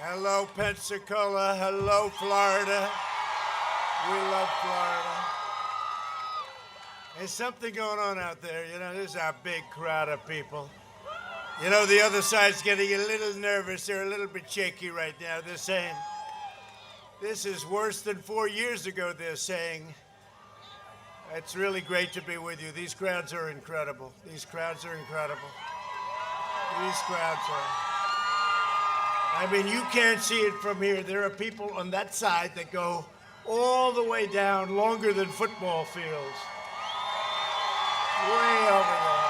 Hello, Pensacola. Hello, Florida. We love Florida. There's something going on out there. You know, there's a big crowd of people. You know, the other side's getting a little nervous. They're a little bit shaky right now. They're saying, this is worse than 4 years ago, they're saying. It's really great to be with you. These crowds are incredible. These crowds are incredible. These crowds are. I mean, you can't see it from here. There are people on that side that go all the way down, longer than football fields. Way over there.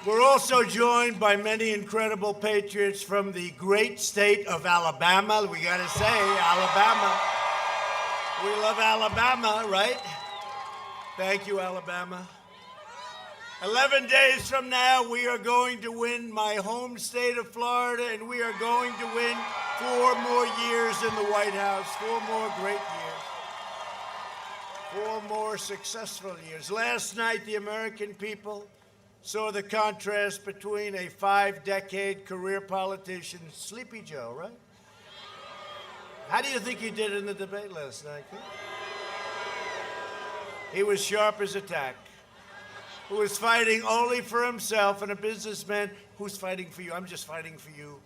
We're also joined by many incredible patriots from the great state of Alabama. We got to say, Alabama. We love Alabama, right? Thank you, Alabama. 11 days from now, we are going to win my home state of Florida, and we are going to win 4 more years in the White House, 4 more great years, 4 more successful years. Last night, the American people saw the contrast between a 5-decade career politician, Sleepy Joe, right? How do you think he did in the debate last night? He was sharp as a tack, who was fighting only for himself, and a businessman who's fighting for you. I'm just fighting for you.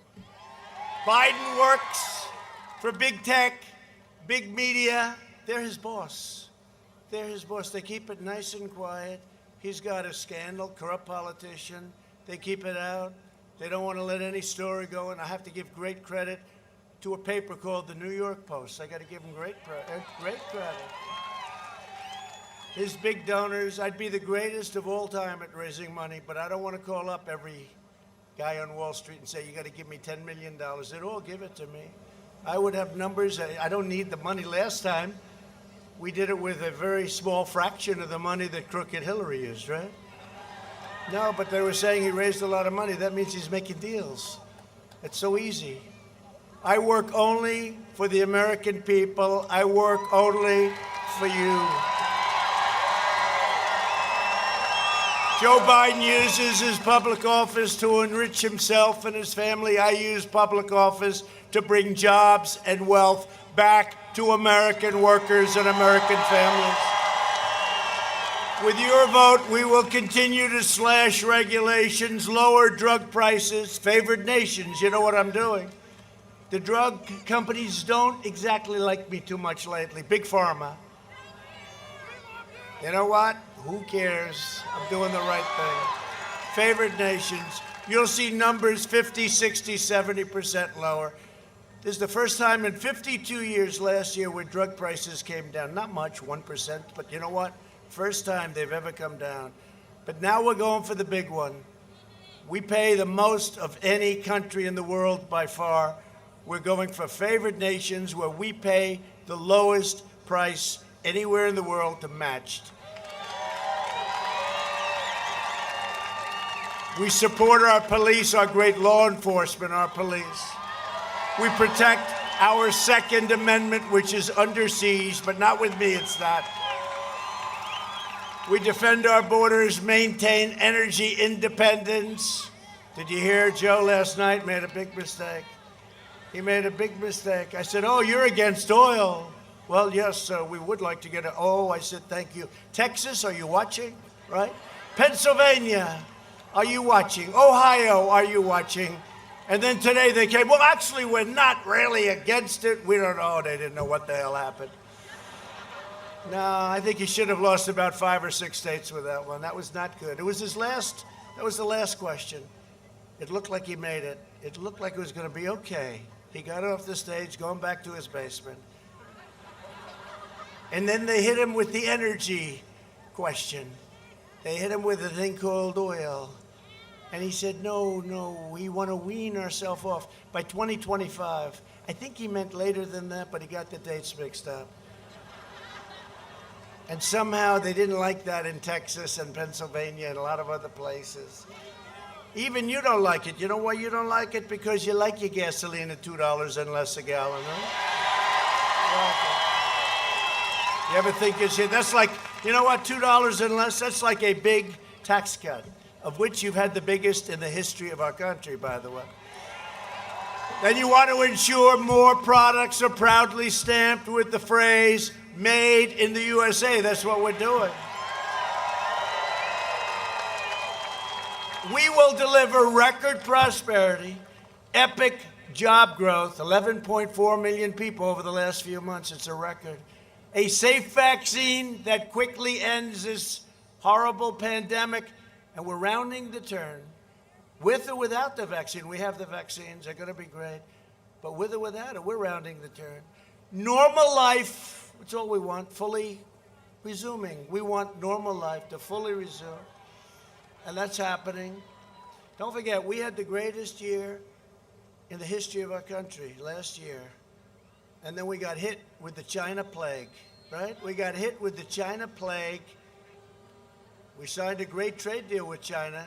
Biden works for big tech, big media. They're his boss. They're his boss. They keep it nice and quiet. He's got a scandal, corrupt politician. They keep it out. They don't want to let any story go, and I have to give great credit to a paper called the New York Post. I got to give him great credit. His big donors, I'd be the greatest of all time at raising money, but I don't want to call up every guy on Wall Street and say, you got to give me $10 million. They'd all give it to me. I would have numbers. I don't need the money. Last time, we did it with a very small fraction of the money that crooked Hillary used, right? No, but they were saying he raised a lot of money. That means he's making deals. It's so easy. I work only for the American people. I work only for you. Joe Biden uses his public office to enrich himself and his family. I use public office to bring jobs and wealth back to American workers and American families. With your vote, we will continue to slash regulations, lower drug prices, favored nations. You know what I'm doing. The drug companies don't exactly like me too much lately. Big Pharma. You know what? Who cares? I'm doing the right thing. Favored nations. You'll see numbers 50, 60, 70% lower. This is the first time in 52 years last year where drug prices came down. Not much, 1%, but you know what? First time they've ever come down. But now we're going for the big one. We pay the most of any country in the world by far. We're going for favored nations where we pay the lowest price anywhere in the world to matched. We support our police, our great law enforcement, our police. We protect our Second Amendment, which is under siege, but not with me, it's not. We defend our borders, maintain energy independence. Did you hear Joe last night made a big mistake? He made a big mistake. I said, oh, you're against oil. Well, yes, we would like to get it. Oh, I said, thank you. Texas, are you watching? Right? Pennsylvania, are you watching? Ohio, are you watching? And then today they came, well, actually, we're not really against it. We don't know. They didn't know what the hell happened. No, I think he should have lost about 5 or 6 states with that one. That was not good. It was that was the last question. It looked like he made it. It looked like it was going to be okay. He got off the stage, going back to his basement. And then they hit him with the energy question. They hit him with a thing called oil. And he said, no, we want to wean ourselves off by 2025. I think he meant later than that, but he got the dates mixed up. And somehow they didn't like that in Texas and Pennsylvania and a lot of other places. Even you don't like it. You know why you don't like it? Because you like your gasoline at $2 and less a gallon, right? You ever think that's like, you know what, $2 and less, that's like a big tax cut, of which you've had the biggest in the history of our country, by the way. Then you want to ensure more products are proudly stamped with the phrase, made in the USA. That's what we're doing. We will deliver record prosperity, epic job growth, 11.4 million people over the last few months. It's a record. A safe vaccine that quickly ends this horrible pandemic, and we're rounding the turn. With or without the vaccine, we have the vaccines, they're going to be great. But with or without it, we're rounding the turn. Normal life, that's all we want, fully resuming. We want normal life to fully resume. And that's happening. Don't forget, we had the greatest year in the history of our country last year. And then we got hit with the China plague, right? We got hit with the China plague. We signed a great trade deal with China.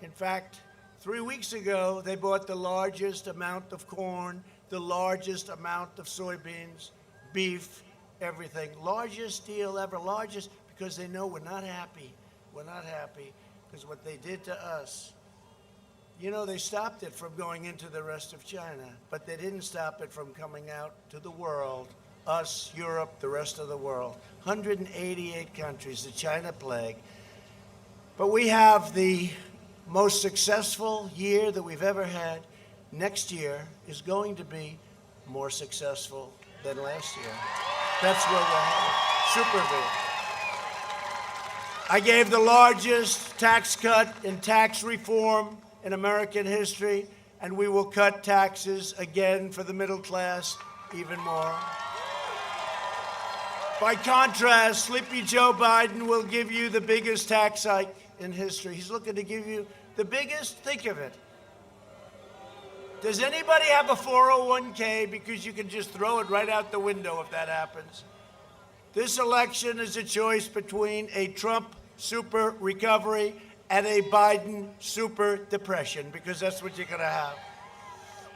In fact, 3 weeks ago, they bought the largest amount of corn, the largest amount of soybeans, beef, everything. Largest deal ever, largest, because they know we're not happy. We're not happy because what they did to us. You know, they stopped it from going into the rest of China, but they didn't stop it from coming out to the world, us, Europe, the rest of the world. 188 countries, the China plague. But we have the most successful year that we've ever had. Next year is going to be more successful than last year. That's where we're headed. Super big. I gave the largest tax cut in tax reform in American history, and we will cut taxes again for the middle class even more. By contrast, Sleepy Joe Biden will give you the biggest tax hike in history. He's looking to give you the biggest. Think of it. Does anybody have a 401k? Because you can just throw it right out the window if that happens. This election is a choice between a Trump super recovery and a Biden super depression, because that's what you're going to have.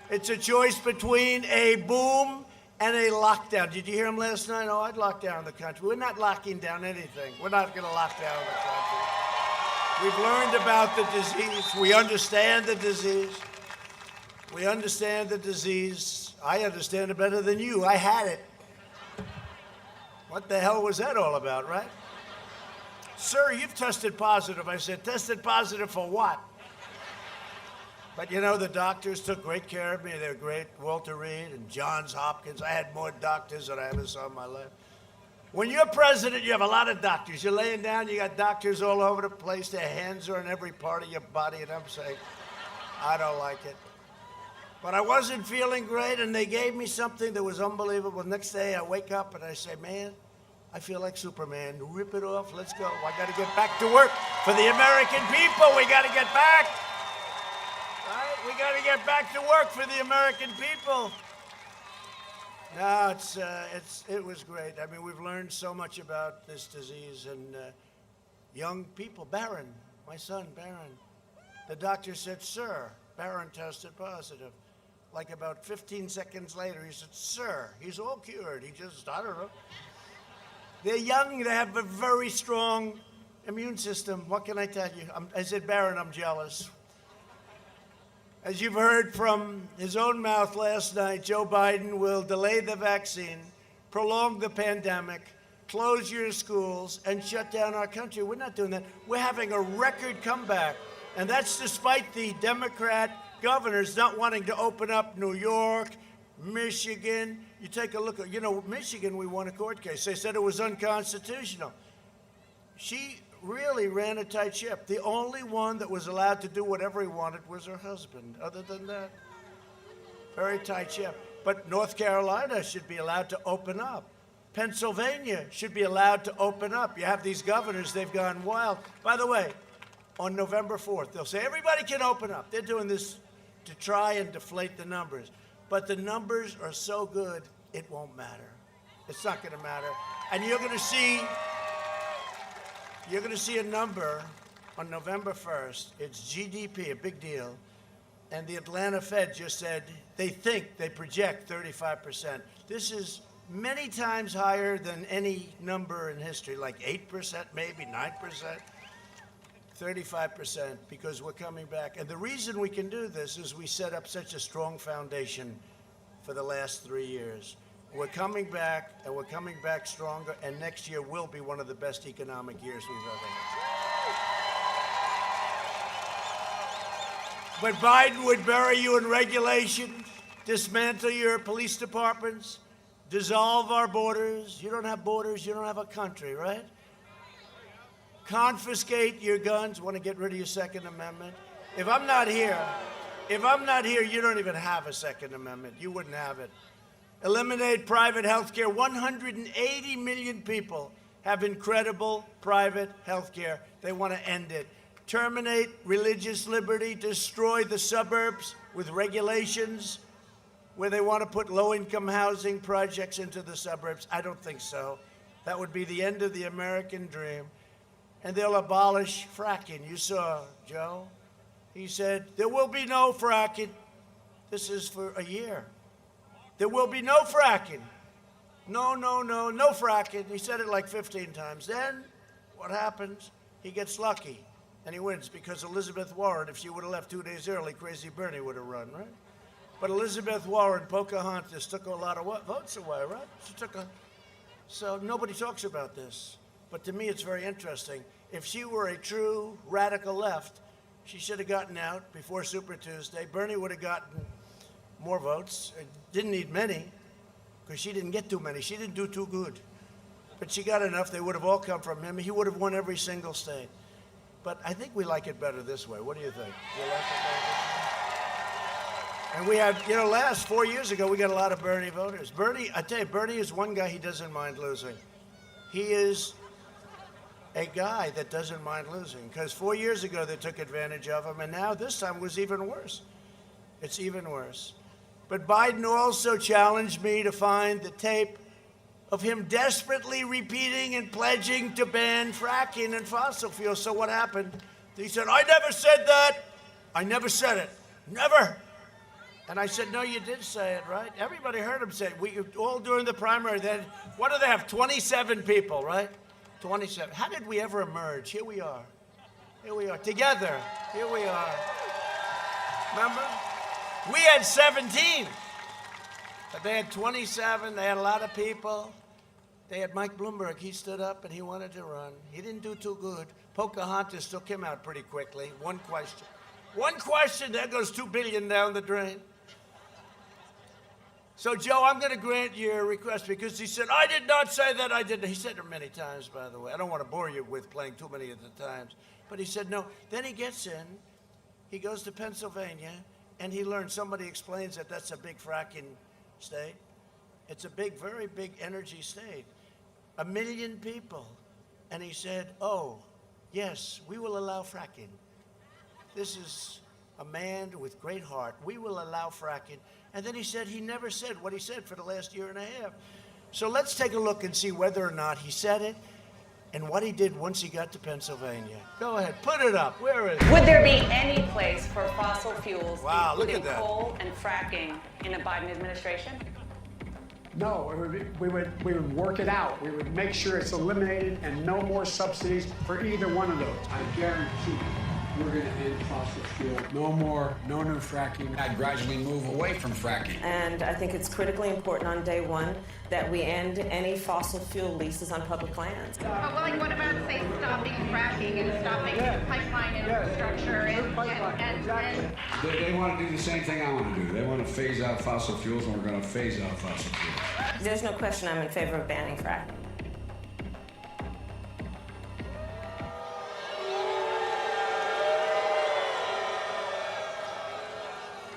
It's a choice between a boom and a lockdown. Did you hear him last night? Oh, I'd lock down the country. We're not locking down anything. We're not going to lock down the country. We've learned about the disease. We understand the disease. We understand the disease. I understand it better than you. I had it. What the hell was that all about, right? Sir, you've tested positive. I said, tested positive for what? But you know, the doctors took great care of me. They were great. Walter Reed and Johns Hopkins. I had more doctors than I ever saw in my life. When you're president, you have a lot of doctors. You're laying down, you got doctors all over the place. Their hands are in every part of your body, and I'm saying, I don't like it. But I wasn't feeling great, and they gave me something that was unbelievable. Next day, I wake up, and I say, man, I feel like Superman. Rip it off. Let's go. I got to get back to work for the American people. We got to get back. Right? We got to get back to work for the American people. No, it was great. I mean, we've learned so much about this disease, and young people. Barron, my son, Barron. The doctor said, sir, Barron tested positive. Like about 15 seconds later, he said, sir, he's all cured. He just, I don't know. They're young, they have a very strong immune system. What can I tell you? I said, Barron, I'm jealous. As you've heard from his own mouth last night, Joe Biden will delay the vaccine, prolong the pandemic, close your schools, and shut down our country. We're not doing that. We're having a record comeback. And that's despite the Democrat governors not wanting to open up New York, Michigan. You take a look at, Michigan, we won a court case. They said it was unconstitutional. She really ran a tight ship. The only one that was allowed to do whatever he wanted was her husband. Other than that, very tight ship. But North Carolina should be allowed to open up. Pennsylvania should be allowed to open up. You have these governors, they've gone wild. By the way, on November 4th, they'll say everybody can open up. They're doing this to try and deflate the numbers. But the numbers are so good, it won't matter. It's not going to matter. And you're going to see a number on November 1st. It's GDP, a big deal. And the Atlanta Fed just said they project 35%. This is many times higher than any number in history, like 8%, maybe 9%. 35%, because we're coming back. And the reason we can do this is we set up such a strong foundation for the last 3 years. We're coming back, and we're coming back stronger, and next year will be one of the best economic years we've ever had. But Biden would bury you in regulations, dismantle your police departments, dissolve our borders. You don't have borders, you don't have a country, right? Confiscate your guns, want to get rid of your Second Amendment. If I'm not here, you don't even have a Second Amendment. You wouldn't have it. Eliminate private health care. 180 million people have incredible private health care. They want to end it. Terminate religious liberty, destroy the suburbs with regulations where they want to put low-income housing projects into the suburbs. I don't think so. That would be the end of the American dream. And they'll abolish fracking. You saw Joe. He said, there will be no fracking. This is for a year. There will be no fracking. No, no, no, no fracking. He said it like 15 times. Then what happens? He gets lucky. And he wins, because Elizabeth Warren, if she would have left 2 days early, Crazy Bernie would have run, right? But Elizabeth Warren, Pocahontas, took a lot of votes away, right? So nobody talks about this. But to me, it's very interesting. If she were a true radical left, she should have gotten out before Super Tuesday. Bernie would have gotten more votes. Didn't need many, because she didn't get too many. She didn't do too good. But she got enough. They would have all come from him. He would have won every single state. But I think we like it better this way. What do you think? You like it better this way? And we had, last 4 years ago, we got a lot of Bernie voters. Bernie, I tell you, Bernie is one guy he doesn't mind losing. He is a guy that doesn't mind losing, because 4 years ago they took advantage of him, and now this time was even worse. It's even worse. But Biden also challenged me to find the tape of him desperately repeating and pledging to ban fracking and fossil fuels. So what happened? He said, I never said that. I never said it. Never. And I said, no, you did say it, right? Everybody heard him say it. We all during the primary, then, what do they have? 27 people, right? 27. How did we ever emerge? Here we are. Here we are. Together. Here we are. Remember? We had 17. But they had 27. They had a lot of people. They had Mike Bloomberg. He stood up and he wanted to run. He didn't do too good. Pocahontas took him out pretty quickly. One question. One question, there goes $2 billion down the drain. So, Joe, I'm going to grant your request, because he said, I did not say that. I didn't. He said it many times, by the way. I don't want to bore you with playing too many of the times. But he said no. Then he gets in. He goes to Pennsylvania, and he learns, somebody explains that that's a big fracking state. It's a big, very big energy state. 1 million people. And he said, oh, yes, we will allow fracking. This is a man with great heart. We will allow fracking. And then he said he never said what he said for the last year and a half. So let's take a look and see whether or not he said it and what he did once he got to Pennsylvania. Go ahead, put it up. Where is it? Would there be any place for fossil fuels, including look at that. coal and fracking, in a Biden administration? No, we would work it out. We would make sure it's eliminated and no more subsidies for either one of those. I guarantee we're going to end fossil fuel. No more, no new fracking. I'd gradually move away from fracking. And I think it's critically important on day one that we end any fossil fuel leases on public lands. Well, like, what about, say, stopping fracking and stopping pipeline infrastructure and They want to do the same thing I want to do. They want to phase out fossil fuels, and we're going to phase out fossil fuels. There's no question I'm in favor of banning fracking.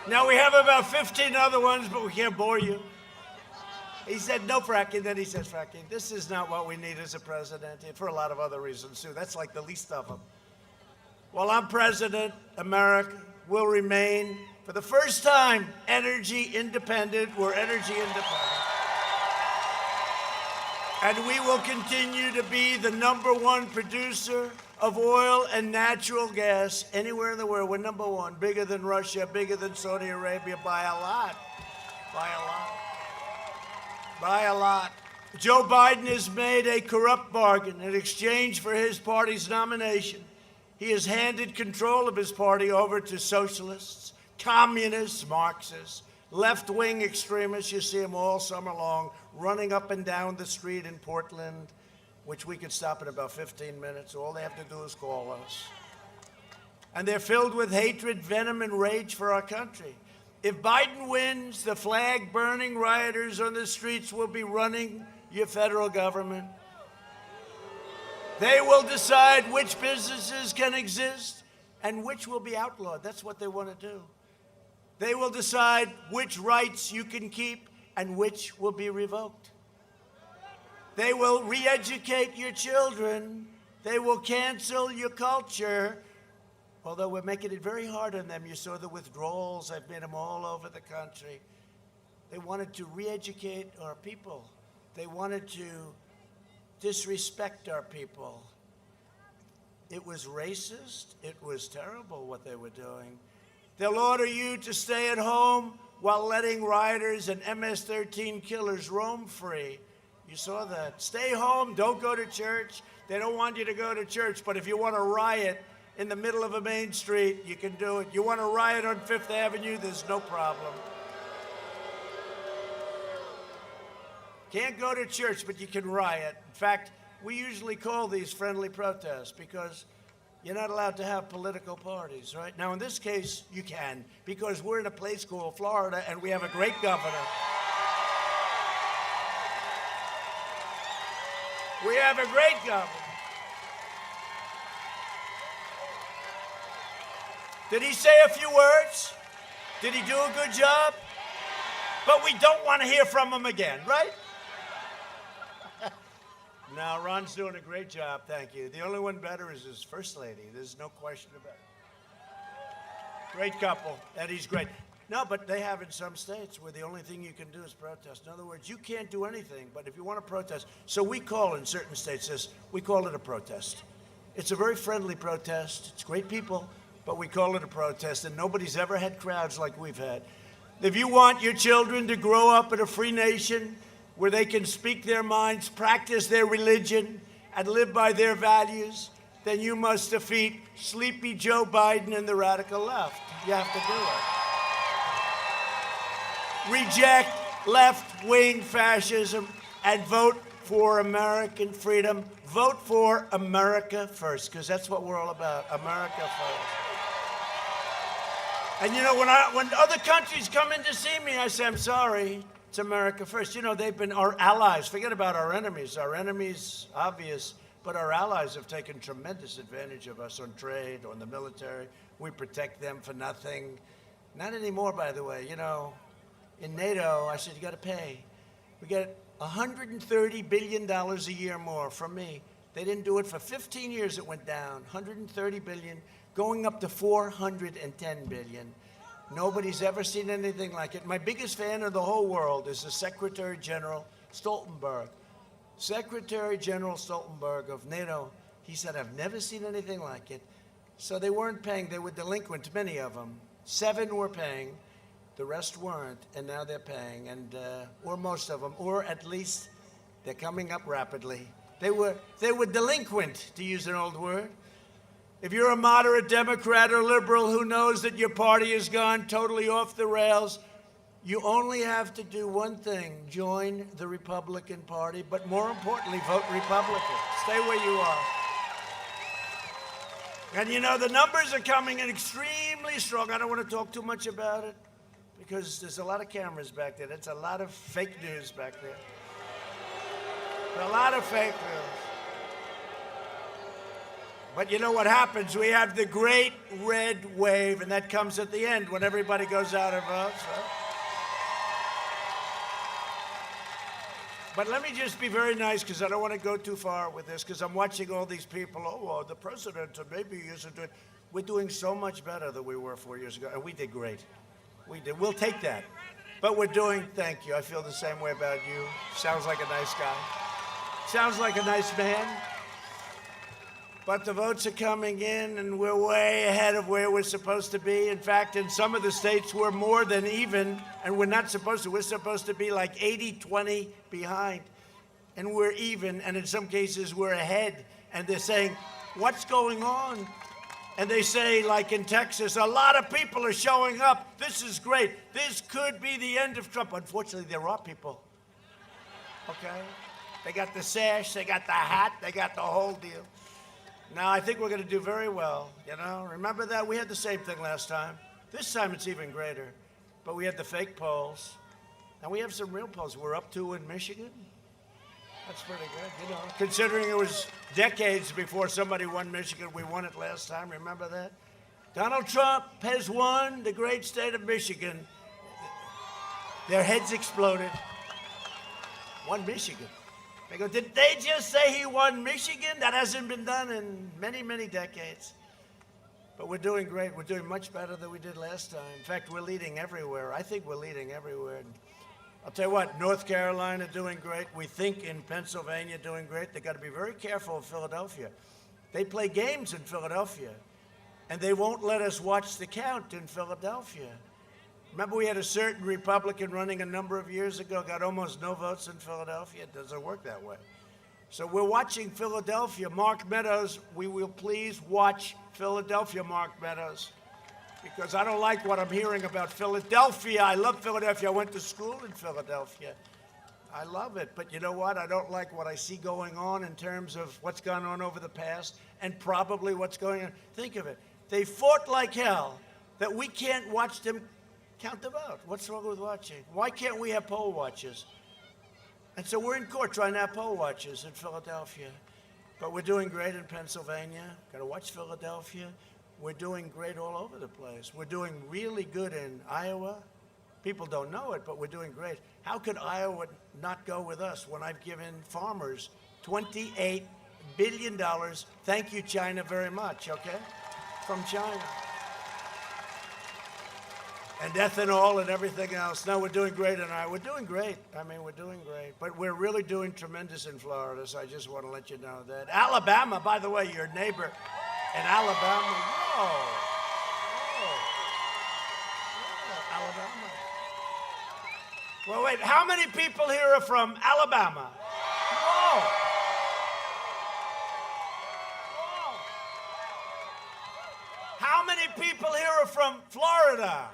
Now, we have about 15 other ones, but we can't bore you. He said no fracking, then he says fracking. This is not what we need as a president, for a lot of other reasons, too. That's like the least of them. While I'm president, America will remain, for the first time, energy independent. We're energy independent. And we will continue to be the #1 producer of oil and natural gas anywhere in the world. We're #1, bigger than Russia, bigger than Saudi Arabia by a lot, by a lot, by a lot. Joe Biden has made a corrupt bargain in exchange for his party's nomination. He has handed control of his party over to socialists, communists, Marxists, left-wing extremists. You see them all summer long running up and down the street in Portland, which we could stop in about 15 minutes. All they have to do is call us. And they're filled with hatred, venom, and rage for our country. If Biden wins, the flag-burning rioters on the streets will be running your federal government. They will decide which businesses can exist and which will be outlawed. That's what they want to do. They will decide which rights you can keep and which will be revoked. They will re-educate your children. They will cancel your culture. Although we're making it very hard on them. You saw the withdrawals. I've made them all over the country. They wanted to re-educate our people. They wanted to disrespect our people. It was racist. It was terrible what they were doing. They'll order you to stay at home while letting rioters and MS-13 killers roam free. You saw that. Stay home. Don't go to church. They don't want you to go to church. But if you want to riot in the middle of a main street, you can do it. You want to riot on Fifth Avenue, there's no problem. Can't go to church, but you can riot. In fact, we usually call these friendly protests because you're not allowed to have political parties, right? Now, in this case, you can, because we're in a place called Florida, and we have a great governor. We have a great governor. Did he say a few words? Did he do a good job? But we don't want to hear from him again, right? No, Ron's doing a great job, thank you. The only one better is his first lady. There's no question about it. Great couple, Eddie's great. No, but they have in some states where the only thing you can do is protest. In other words, you can't do anything, but if you want to protest. So we call in certain states this, we call it a protest. It's a very friendly protest. It's great people, but we call it a protest, and nobody's ever had crowds like we've had. If you want your children to grow up in a free nation where they can speak their minds, practice their religion, and live by their values, then you must defeat sleepy Joe Biden and the radical left. You have to do it. Reject left-wing fascism and vote for American freedom. Vote for America first, because that's what we're all about, America first. And you know, when other countries come in to see me, I say, I'm sorry, it's America first. You know, they've been our allies. Forget about our enemies. Our enemies, obvious, but our allies have taken tremendous advantage of us on trade, on the military. We protect them for nothing. Not anymore, by the way. You know, in NATO, I said, you got to pay. We get $130 billion a year more from me. They didn't do it for 15 years. It went down, $130 billion, going up to $410 billion. Nobody's ever seen anything like it. My biggest fan in the whole world is the Secretary General Stoltenberg. Secretary General Stoltenberg of NATO, he said, I've never seen anything like it. So they weren't paying. They were delinquent, many of them. 7 were paying. The rest weren't, and now they're paying, and or most of them, or at least they're coming up rapidly. They were delinquent, to use an old word. If you're a moderate Democrat or liberal who knows that your party has gone totally off the rails, you only have to do one thing: join the Republican Party, but more importantly, vote Republican. Stay where you are. And you know, the numbers are coming in extremely strong. I don't want to talk too much about it, because there's a lot of cameras back there. That's a lot of fake news back there. A lot of fake news. But you know what happens? We have the great red wave, and that comes at the end when everybody goes out and votes. Right? But let me just be very nice, because I don't want to go too far with this, because I'm watching all these people. Oh, well, the president maybe isn't doing. We're doing so much better than we were 4 years ago, and we did great. We did. We'll take that. But we're doing, thank you. I feel the same way about you. Sounds like a nice guy. Sounds like a nice man. But the votes are coming in, and we're way ahead of where we're supposed to be. In fact, in some of the states, we're more than even, and we're not supposed to. We're supposed to be like 80-20 behind, and we're even, and in some cases, we're ahead. And they're saying, what's going on? And they say, like in Texas, a lot of people are showing up. This is great. This could be the end of Trump. Unfortunately, there are people. Okay? They got the sash, they got the hat, they got the whole deal. Now, I think we're going to do very well, you know? Remember that? We had the same thing last time. This time it's even greater. But we had the fake polls. And we have some real polls. We're up 2 in Michigan. That's pretty good, you know. Considering it was decades before somebody won Michigan, we won it last time. Remember that? Donald Trump has won the great state of Michigan. Their heads exploded. Won Michigan. They go, did they just say he won Michigan? That hasn't been done in many, many decades. But we're doing great. We're doing much better than we did last time. In fact, we're leading everywhere. I think we're leading everywhere. I'll tell you what, North Carolina doing great. We think in Pennsylvania doing great. They've got to be very careful in Philadelphia. They play games in Philadelphia, and they won't let us watch the count in Philadelphia. Remember, we had a certain Republican running a number of years ago, got almost no votes in Philadelphia. It doesn't work that way. So we're watching Philadelphia. Mark Meadows, we will please watch Philadelphia, Mark Meadows, because I don't like what I'm hearing about Philadelphia. I love Philadelphia. I went to school in Philadelphia. I love it. But you know what? I don't like what I see going on in terms of what's gone on over the past and probably what's going on. Think of it. They fought like hell that we can't watch them count the vote. What's wrong with watching? Why can't we have poll watchers? And so we're in court trying to have poll watchers in Philadelphia. But we're doing great in Pennsylvania. Got to watch Philadelphia. We're doing great all over the place. We're doing really good in Iowa. People don't know it, but we're doing great. How could Iowa not go with us when I've given farmers $28 billion? Thank you, China, very much, okay? From China. And ethanol and everything else. No, we're doing great in Iowa. We're doing great. I mean, we're doing great. But we're really doing tremendous in Florida, so I just want to let you know that. Alabama, by the way, your neighbor in Alabama. Whoa. Alabama. Well, wait, how many people here are from Alabama? Whoa. Whoa. How many people here are from Florida?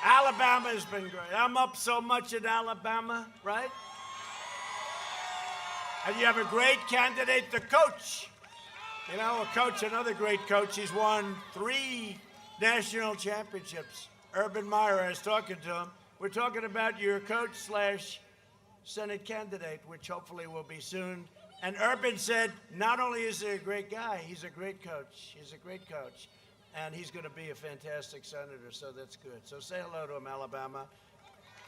Alabama has been great. I'm up so much in Alabama, right? And you have a great candidate, the coach. You know, a coach, another great coach. He's won 3 national championships. Urban Meyer, I was talking to him. We're talking about your coach / Senate candidate, which hopefully will be soon. And Urban said, not only is he a great guy, he's a great coach. He's a great coach. And he's going to be a fantastic senator, so that's good. So say hello to him, Alabama.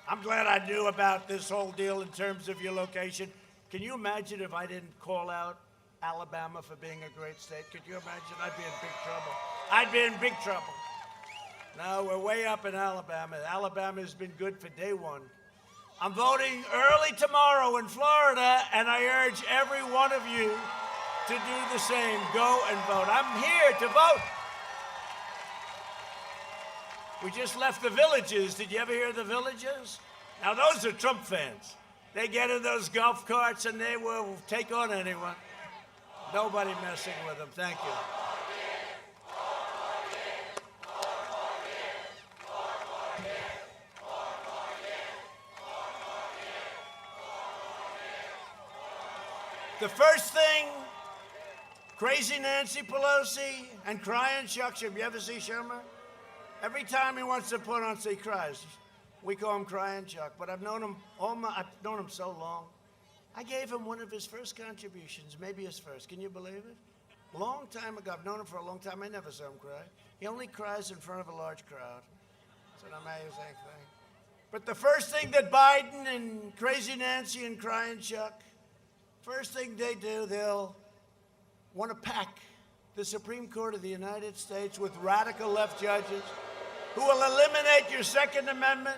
I'm glad I knew about this whole deal in terms of your location. Can you imagine if I didn't call out Alabama for being a great state? Could you imagine? I'd be in big trouble. I'd be in big trouble. No, we're way up in Alabama. Alabama has been good for day one. I'm voting early tomorrow in Florida, and I urge every one of you to do the same. Go and vote. I'm here to vote. We just left the Villages. Did you ever hear of the Villages? Now, those are Trump fans. They get in those golf carts, and they will take on anyone. Nobody messing with them. Thank you. The first thing, crazy Nancy Pelosi and crying Chuck. Have you ever seen Schumer? Every time he wants to put on, he cries. We call him Crying Chuck, but I've known him I've known him so long. I gave him one of his first contributions, maybe his first. Can you believe it? Long time ago. I've known him for a long time. I never saw him cry. He only cries in front of a large crowd. It's an amazing thing. But the first thing that Biden and Crazy Nancy and Crying Chuck, first thing they do, they'll want to pack the Supreme Court of the United States with radical left judges who will eliminate your Second Amendment.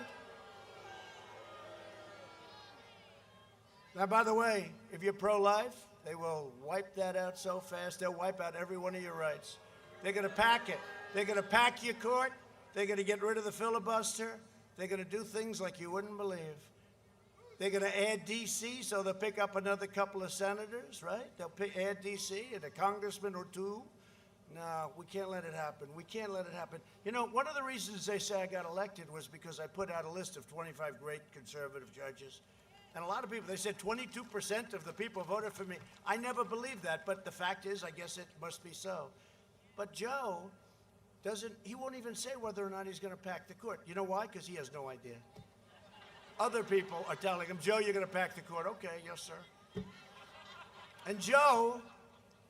Now, by the way, if you're pro-life, they will wipe that out so fast, they'll wipe out every one of your rights. They're going to pack it. They're going to pack your court. They're going to get rid of the filibuster. They're going to do things like you wouldn't believe. They're going to add D.C., so they'll pick up another couple of senators, right? They'll add D.C. and a congressman or two. No, we can't let it happen. We can't let it happen. You know, one of the reasons they say I got elected was because I put out a list of 25 great conservative judges. And a lot of people, they said 22% of the people voted for me. I never believed that, but the fact is, I guess it must be so. But Joe he won't even say whether or not he's going to pack the court. You know why? Because he has no idea. Other people are telling him, Joe, you're going to pack the court. Okay, yes, sir. And Joe,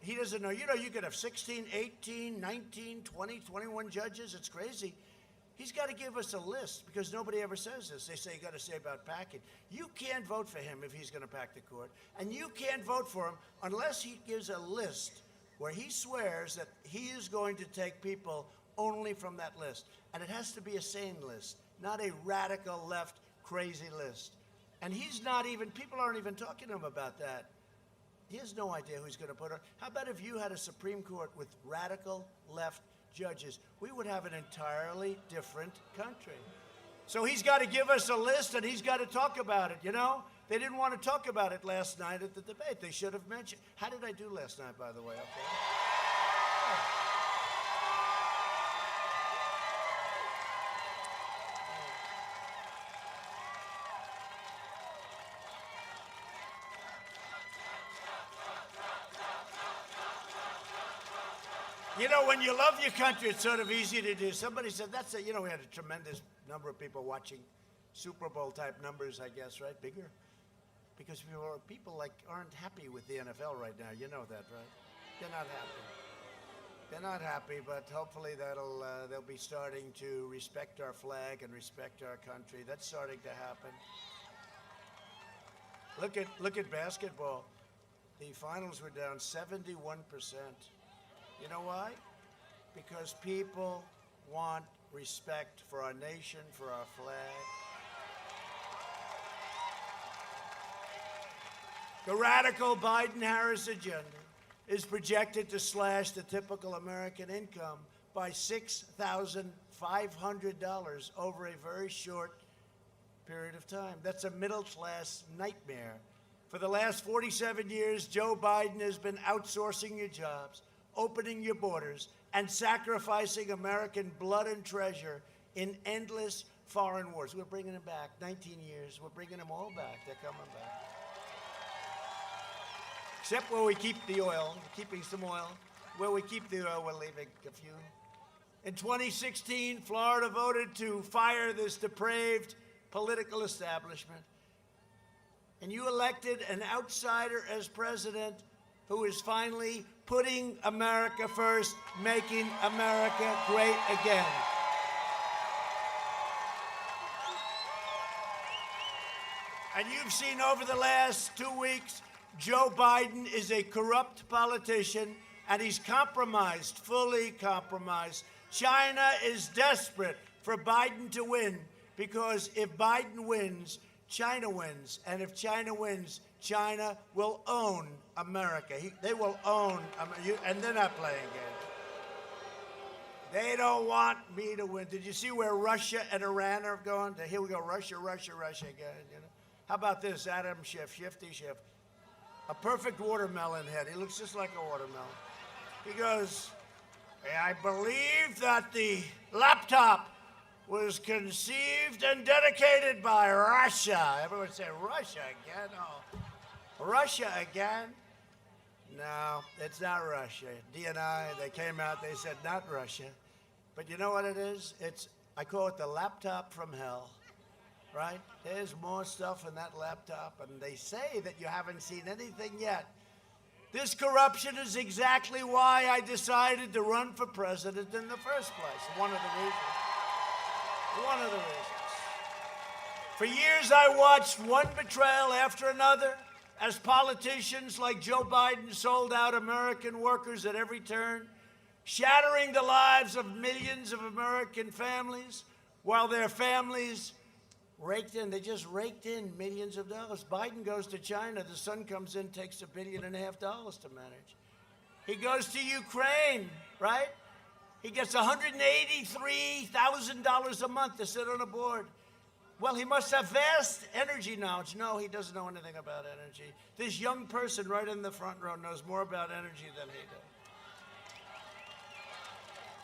he doesn't know. You know, you could have 16, 18, 19, 20, 21 judges. It's crazy. He's got to give us a list because nobody ever says this. They say you got to say about packing. You can't vote for him if he's going to pack the court. And you can't vote for him unless he gives a list where he swears that he is going to take people only from that list. And it has to be a sane list, not a radical left crazy list. And he's not even, people aren't even talking to him about that. He has no idea who he's going to put on. How about if you had a Supreme Court with radical left judges? We would have an entirely different country. So he's got to give us a list and he's got to talk about it, you know? They didn't want to talk about it last night at the debate. They should have mentioned. How did I do last night, by the way? Okay. You know, when you love your country, it's sort of easy to do. Somebody said, that's it. You know, we had a tremendous number of people watching Super Bowl type numbers, I guess, right? Bigger. Because people like aren't happy with the NFL right now. You know that, right? They're not happy. They're not happy, but hopefully they'll be starting to respect our flag and respect our country. That's starting to happen. Look at basketball. The finals were down 71%. You know why? Because people want respect for our nation, for our flag. The radical Biden-Harris agenda is projected to slash the typical American income by $6,500 over a very short period of time. That's a middle-class nightmare. For the last 47 years, Joe Biden has been outsourcing your jobs, opening your borders, and sacrificing American blood and treasure in endless foreign wars. We're bringing them back. 19 years. We're bringing them all back. They're coming back. Except where we keep the oil. We're keeping some oil. Where we keep the oil, we're leaving a few. In 2016, Florida voted to fire this depraved political establishment. And you elected an outsider as president who is finally putting America first, making America great again. And you've seen over the last 2 weeks, Joe Biden is a corrupt politician, and he's compromised, fully compromised. China is desperate for Biden to win, because if Biden wins, China wins. And if China wins, China will own America. They will own, and they're not playing games. They don't want me to win. Did you see where Russia and Iran are going? Here we go, Russia, Russia, Russia again. You know? How about this, Adam Schiff, Shifty Schiff? A perfect watermelon head. He looks just like a watermelon. He goes, I believe that the laptop was conceived and dedicated by Russia. Everyone say, Russia again? Oh, Russia again? No, it's not Russia. DNI, they came out, they said not Russia. But you know what it is? I call it the laptop from hell, right? There's more stuff in that laptop, and they say that you haven't seen anything yet. This corruption is exactly why I decided to run for president in the first place. One of the reasons. One of the reasons. For years, I watched one betrayal after another as politicians like Joe Biden sold out American workers at every turn, shattering the lives of millions of American families while their families they just raked in millions of dollars. Biden goes to China, the son comes in, takes $1.5 billion to manage. He goes to Ukraine, right? He gets $183,000 a month to sit on a board. Well, he must have vast energy knowledge. No, he doesn't know anything about energy. This young person right in the front row knows more about energy than he does.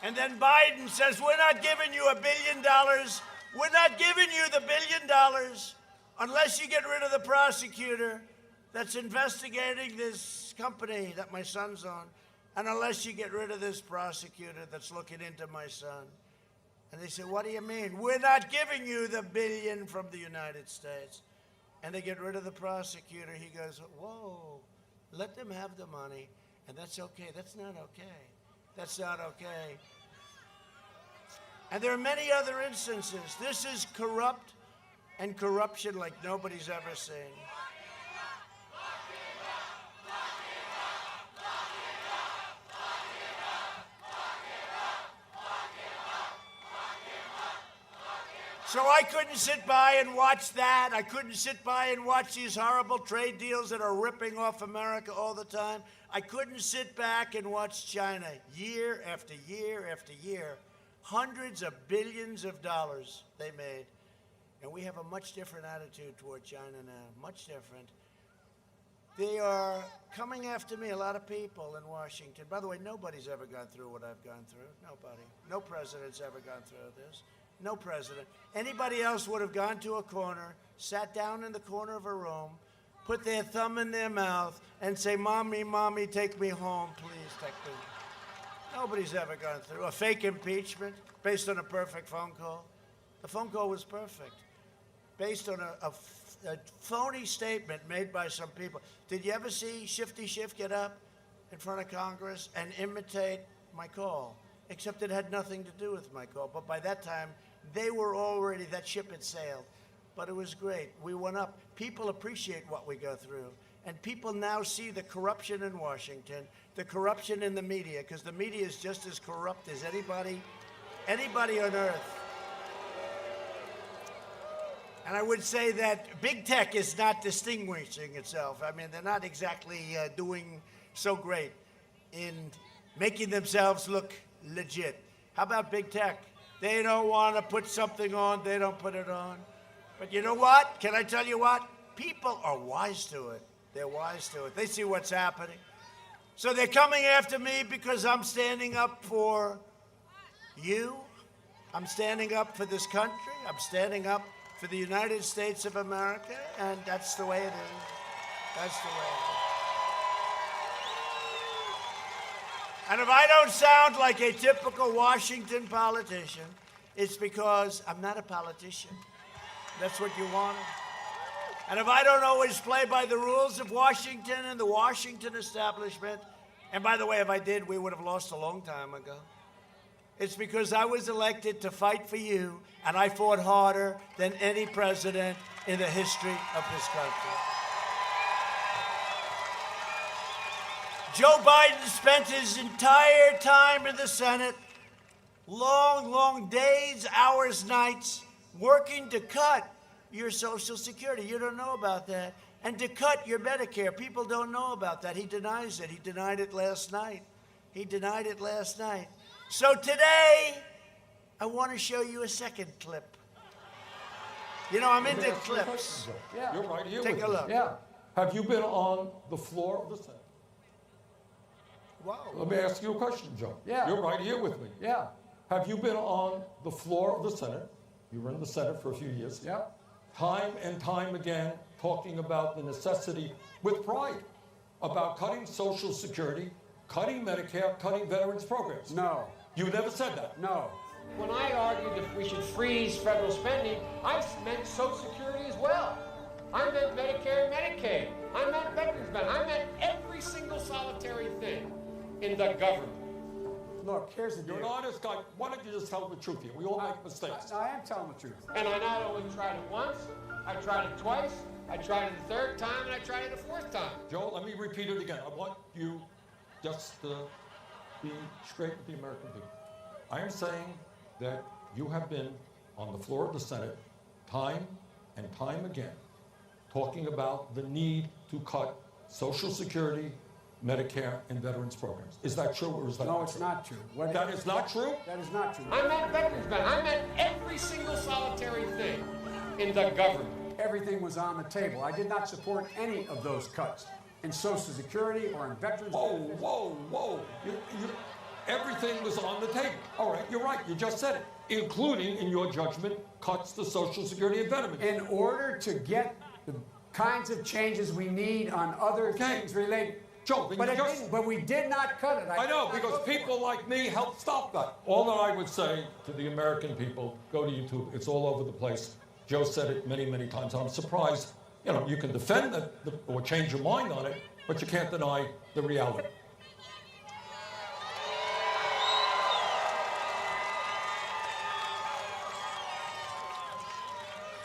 And then Biden says, we're not giving you $1 billion. We're not giving you the $1 billion unless you get rid of the prosecutor that's investigating this company that my son's on, and unless you get rid of this prosecutor that's looking into my son. And they say, what do you mean? We're not giving you the $1 billion from the United States. And they get rid of the prosecutor. He goes, whoa, let them have the money. And that's okay. That's not okay. That's not okay. And there are many other instances. This is corrupt and corruption like nobody's ever seen. So I couldn't sit by and watch that. I couldn't sit by and watch these horrible trade deals that are ripping off America all the time. I couldn't sit back and watch China year after year after year. Hundreds of billions of dollars they made. And we have a much different attitude toward China now, much different. They are coming after me, a lot of people in Washington. By the way, nobody's ever gone through what I've gone through. Nobody. No president's ever gone through this. No president. Anybody else would have gone to a corner, sat down in the corner of a room, put their thumb in their mouth, and say, Mommy, Mommy, take me home, please, take me. Nobody's ever gone through a fake impeachment based on a perfect phone call. The phone call was perfect, based on a phony statement made by some people. Did you ever see Shifty Schiff get up in front of Congress and imitate my call? Except it had nothing to do with my call. But by that time, they were already, that ship had sailed. But it was great. We went up. People appreciate what we go through. And people now see the corruption in Washington, the corruption in the media, because the media is just as corrupt as anybody on earth. And I would say that big tech is not distinguishing itself. I mean, they're not exactly doing so great in making themselves look legit. How about big tech? They don't want to put something on, they don't put it on. But you know what? Can I tell you what? People are wise to it. They're wise to it. They see what's happening. So they're coming after me because I'm standing up for you. I'm standing up for this country. I'm standing up for the United States of America, and that's the way it is. That's the way it is. And if I don't sound like a typical Washington politician, it's because I'm not a politician. That's what you wanted. And if I don't always play by the rules of Washington and the Washington establishment, and by the way, if I did, we would have lost a long time ago. It's because I was elected to fight for you, and I fought harder than any president in the history of this country. Joe Biden spent his entire time in the Senate, long, long days, hours, nights, working to cut your Social Security. You don't know about that. And to cut your Medicare. People don't know about that. He denies it. He denied it last night. He denied it last night. So today, I want to show you a second clip. You know, I'm into clips. Yeah. You're right here Take with a me. look. Yeah. Have you been on the floor of the Senate? Wow. Let me ask you a question, Joe. Yeah. You're right here with me. Yeah. Have you been on the floor of the Senate? You were in the Senate for a few years. Yeah. Time and time again, talking about the necessity, with pride, about cutting Social Security, cutting Medicare, cutting veterans programs. No. You never said that. No. When I argued that we should freeze federal spending, I meant Social Security as well. I meant Medicare and Medicaid. I meant veterans spending. I meant every single solitary thing in the government. Look, here's the deal. You're an honest guy. Why don't you just tell the truth here? We all make mistakes. I am telling the truth. And I not only tried it once, I tried it twice, I tried it the third time, and I tried it the fourth time. Joe, let me repeat it again. I want you just to be straight with the American people. I am saying that you have been on the floor of the Senate time and time again talking about the need to cut Social Security, Medicare, and veterans programs. Is that true or is that No, not it's true? not true. That is not true? That is not true. I meant veterans spending. I meant every single solitary thing. in the government. Everything was on the table. I did not support any of those cuts in Social Security or in veterans. Whoa. Everything was on the table. All right, you're right. You just said it. Including, in your judgment, cuts to Social Security and veterans. In order to get the kinds of changes we need on other things related. Joe, But we did not cut it. I know, because people like me helped stop that. All that I would say to the American people, go to YouTube. It's all over the place. Joe said it many, many times. I'm surprised. You know, you can defend it or change your mind on it, but you can't deny the reality.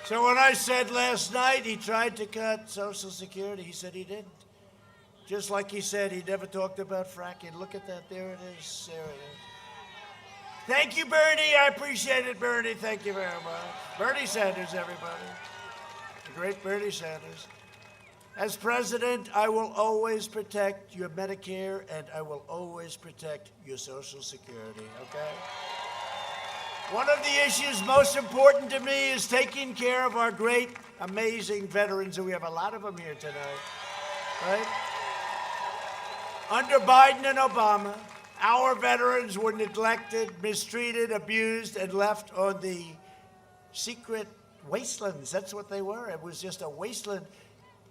So when I said last night he tried to cut Social Security, he said he didn't. Just like he said he never talked about fracking. Look at that. There it is. There it is. Thank you, Bernie. I appreciate it, Bernie. Thank you very much. Bernie Sanders, everybody. The great Bernie Sanders. As president, I will always protect your Medicare and I will always protect your Social Security, okay? One of the issues most important to me is taking care of our great, amazing veterans, and we have a lot of them here tonight, right? Under Biden and Obama, our veterans were neglected, mistreated, abused, and left on the secret wastelands. That's what they were. It was just a wasteland.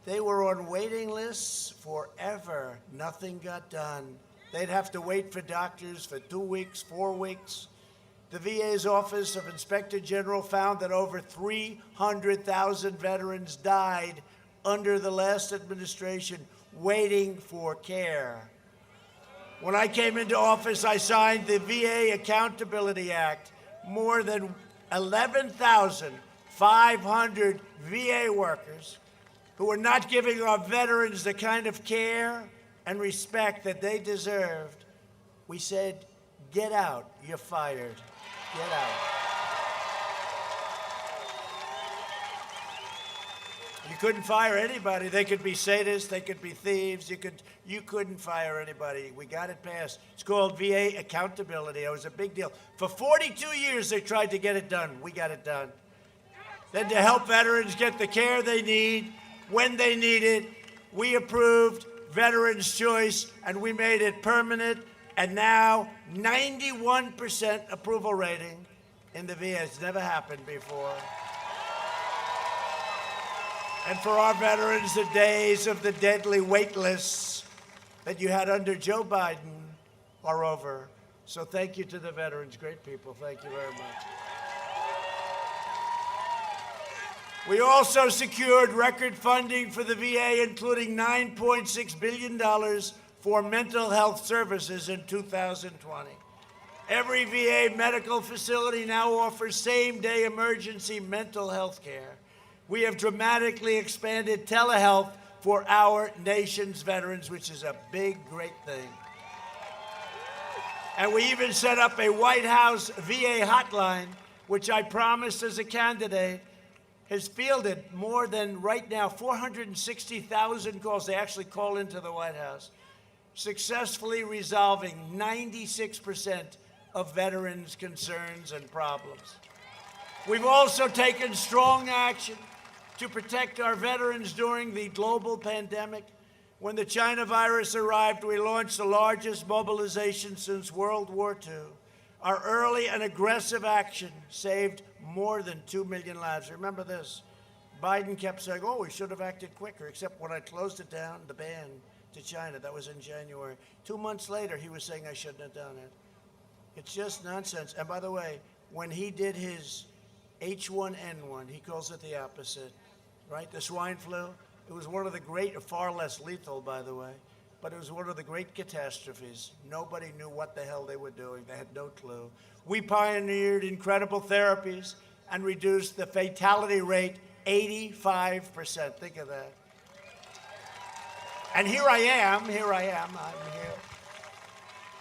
They were on waiting lists forever. Nothing got done. They'd have to wait for doctors for 2 weeks, 4 weeks. The VA's Office of Inspector General found that over 300,000 veterans died under the last administration waiting for care. When I came into office, I signed the VA Accountability Act. More than 11,500 VA workers who were not giving our veterans the kind of care and respect that they deserved, we said, get out, you're fired, get out. You couldn't fire anybody. They could be sadists, they could be thieves, you couldn't fire anybody. We got it passed. It's called VA Accountability. It was a big deal. For 42 years, they tried to get it done. We got it done. Then to help veterans get the care they need, when they need it, we approved Veterans' Choice, and we made it permanent, and now 91% approval rating in the VA. It's never happened before. And for our veterans, the days of the deadly wait lists that you had under Joe Biden are over. So thank you to the veterans, great people. Thank you very much. We also secured record funding for the VA, including $9.6 billion for mental health services in 2020. Every VA medical facility now offers same-day emergency mental health care. We have dramatically expanded telehealth for our nation's veterans, which is a big, great thing. And we even set up a White House VA hotline, which I promised as a candidate, has fielded more than, right now, 460,000 calls. They actually call into the White House, successfully resolving 96% of veterans' concerns and problems. We've also taken strong action to protect our veterans during the global pandemic. When the China virus arrived, we launched the largest mobilization since World War II. Our early and aggressive action saved more than 2 million lives. Remember this, Biden kept saying, oh, we should have acted quicker, except when I closed it down, the ban to China, that was in January. 2 months later, he was saying I shouldn't have done it. It's just nonsense. And by the way, when he did his H1N1, he calls it the opposite, right? The swine flu, it was one of the great, far less lethal, by the way, but it was one of the great catastrophes. Nobody knew what the hell they were doing. They had no clue. We pioneered incredible therapies and reduced the fatality rate 85%. Think of that. And here I am, I'm here.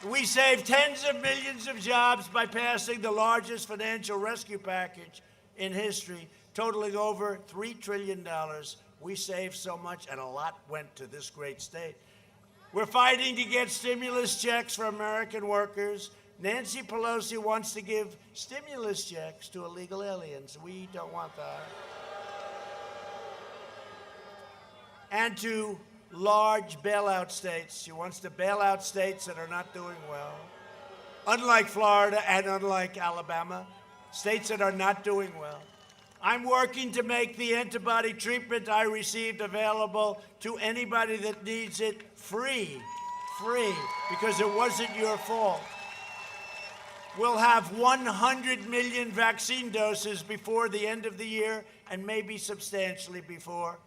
We saved tens of millions of jobs by passing the largest financial rescue package in history, totaling over $3 trillion. We saved so much, and a lot went to this great state. We're fighting to get stimulus checks for American workers. Nancy Pelosi wants to give stimulus checks to illegal aliens. We don't want that. and to large bailout states. She wants to bail out states that are not doing well. Unlike Florida and unlike Alabama, states that are not doing well. I'm working to make the antibody treatment I received available to anybody that needs it free, because it wasn't your fault. We'll have 100 million vaccine doses before the end of the year, and maybe substantially before,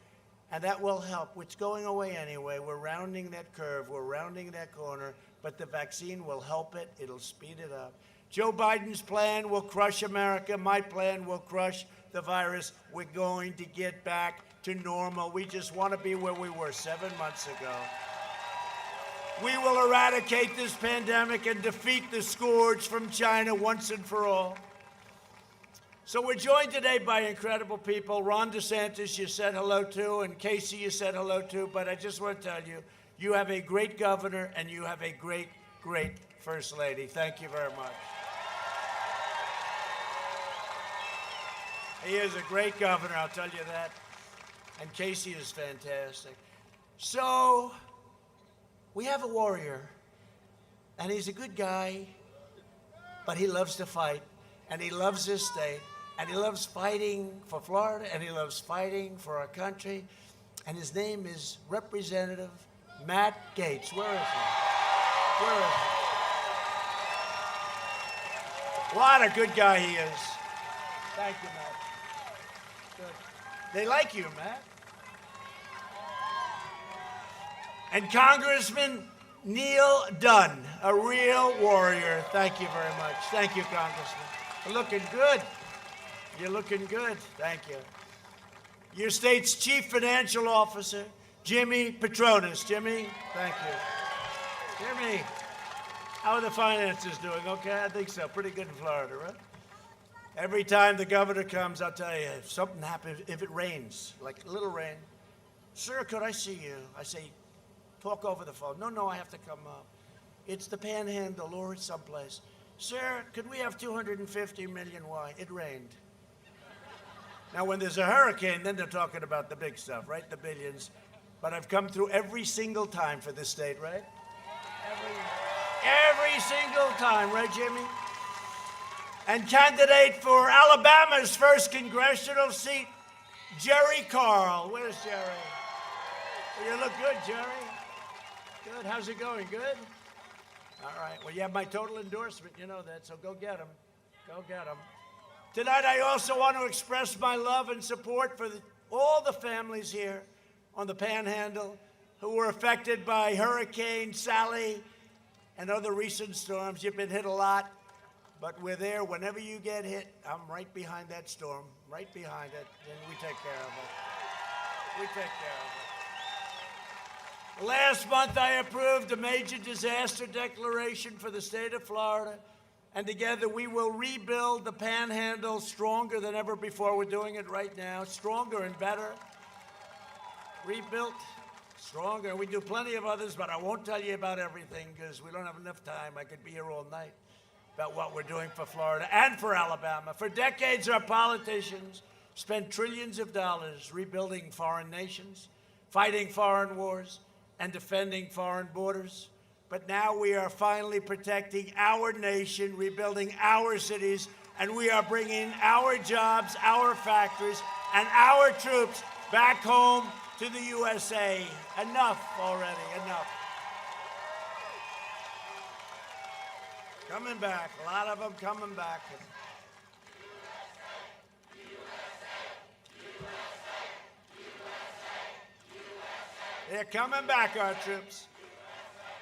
and that will help. It's going away anyway. We're rounding that curve. We're rounding that corner, but the vaccine will help it. It'll speed it up. Joe Biden's plan will crush America. My plan will crush the virus. We're going to get back to normal. We just want to be where we were 7 months ago. We will eradicate this pandemic and defeat the scourge from China once and for all. So we're joined today by incredible people. Ron DeSantis, you said hello to, and Casey, you said hello to, but I just want to tell you, you have a great governor and you have a great, great First Lady. Thank you very much. He is a great governor, I'll tell you that. And Casey is fantastic. So, we have a warrior, and he's a good guy, but he loves to fight, and he loves his state, and he loves fighting for Florida, and he loves fighting for our country, and his name is Representative Matt Gaetz. Where is he? Where is he? What a good guy he is. Thank you, Matt. Good. They like you, Matt. And Congressman Neil Dunn, a real warrior. Thank you very much. Thank you, Congressman. You're looking good. You're looking good. Thank you. Your state's chief financial officer, Jimmy Petronas. Jimmy, thank you. Jimmy, how are the finances doing? Okay, I think so. Pretty good in Florida, right? Every time the governor comes, I'll tell you, if something happens, if it rains, like a little rain, sir, could I see you? I say, talk over the phone. No, I have to come up. It's the Panhandle or it's someplace. Sir, could we have 250 million? Why? It rained. Now, when there's a hurricane, then they're talking about the big stuff, right? The billions. But I've come through every single time for this state, right? Every single time, right, Jimmy? And candidate for Alabama's first congressional seat, Jerry Carl. Where's Jerry? You look good, Jerry. Good. How's it going? Good? All right. Well, you have my total endorsement. You know that, so go get him. Go get him. Tonight, I also want to express my love and support for all the families here on the Panhandle who were affected by Hurricane Sally and other recent storms. You've been hit a lot, but we're there. Whenever you get hit, I'm right behind that storm, right behind it, and we take care of it. We take care of it. Last month, I approved a major disaster declaration for the state of Florida, and together we will rebuild the Panhandle stronger than ever before. We're doing it right now, stronger and better. Rebuilt, stronger. We do plenty of others, but I won't tell you about everything because we don't have enough time. I could be here all night about what we're doing for Florida and for Alabama. For decades, our politicians spent trillions of dollars rebuilding foreign nations, fighting foreign wars, and defending foreign borders. But now we are finally protecting our nation, rebuilding our cities, and we are bringing our jobs, our factories, and our troops back home to the USA. Enough already, enough. Coming back, a lot of them coming back. They're coming back, our troops.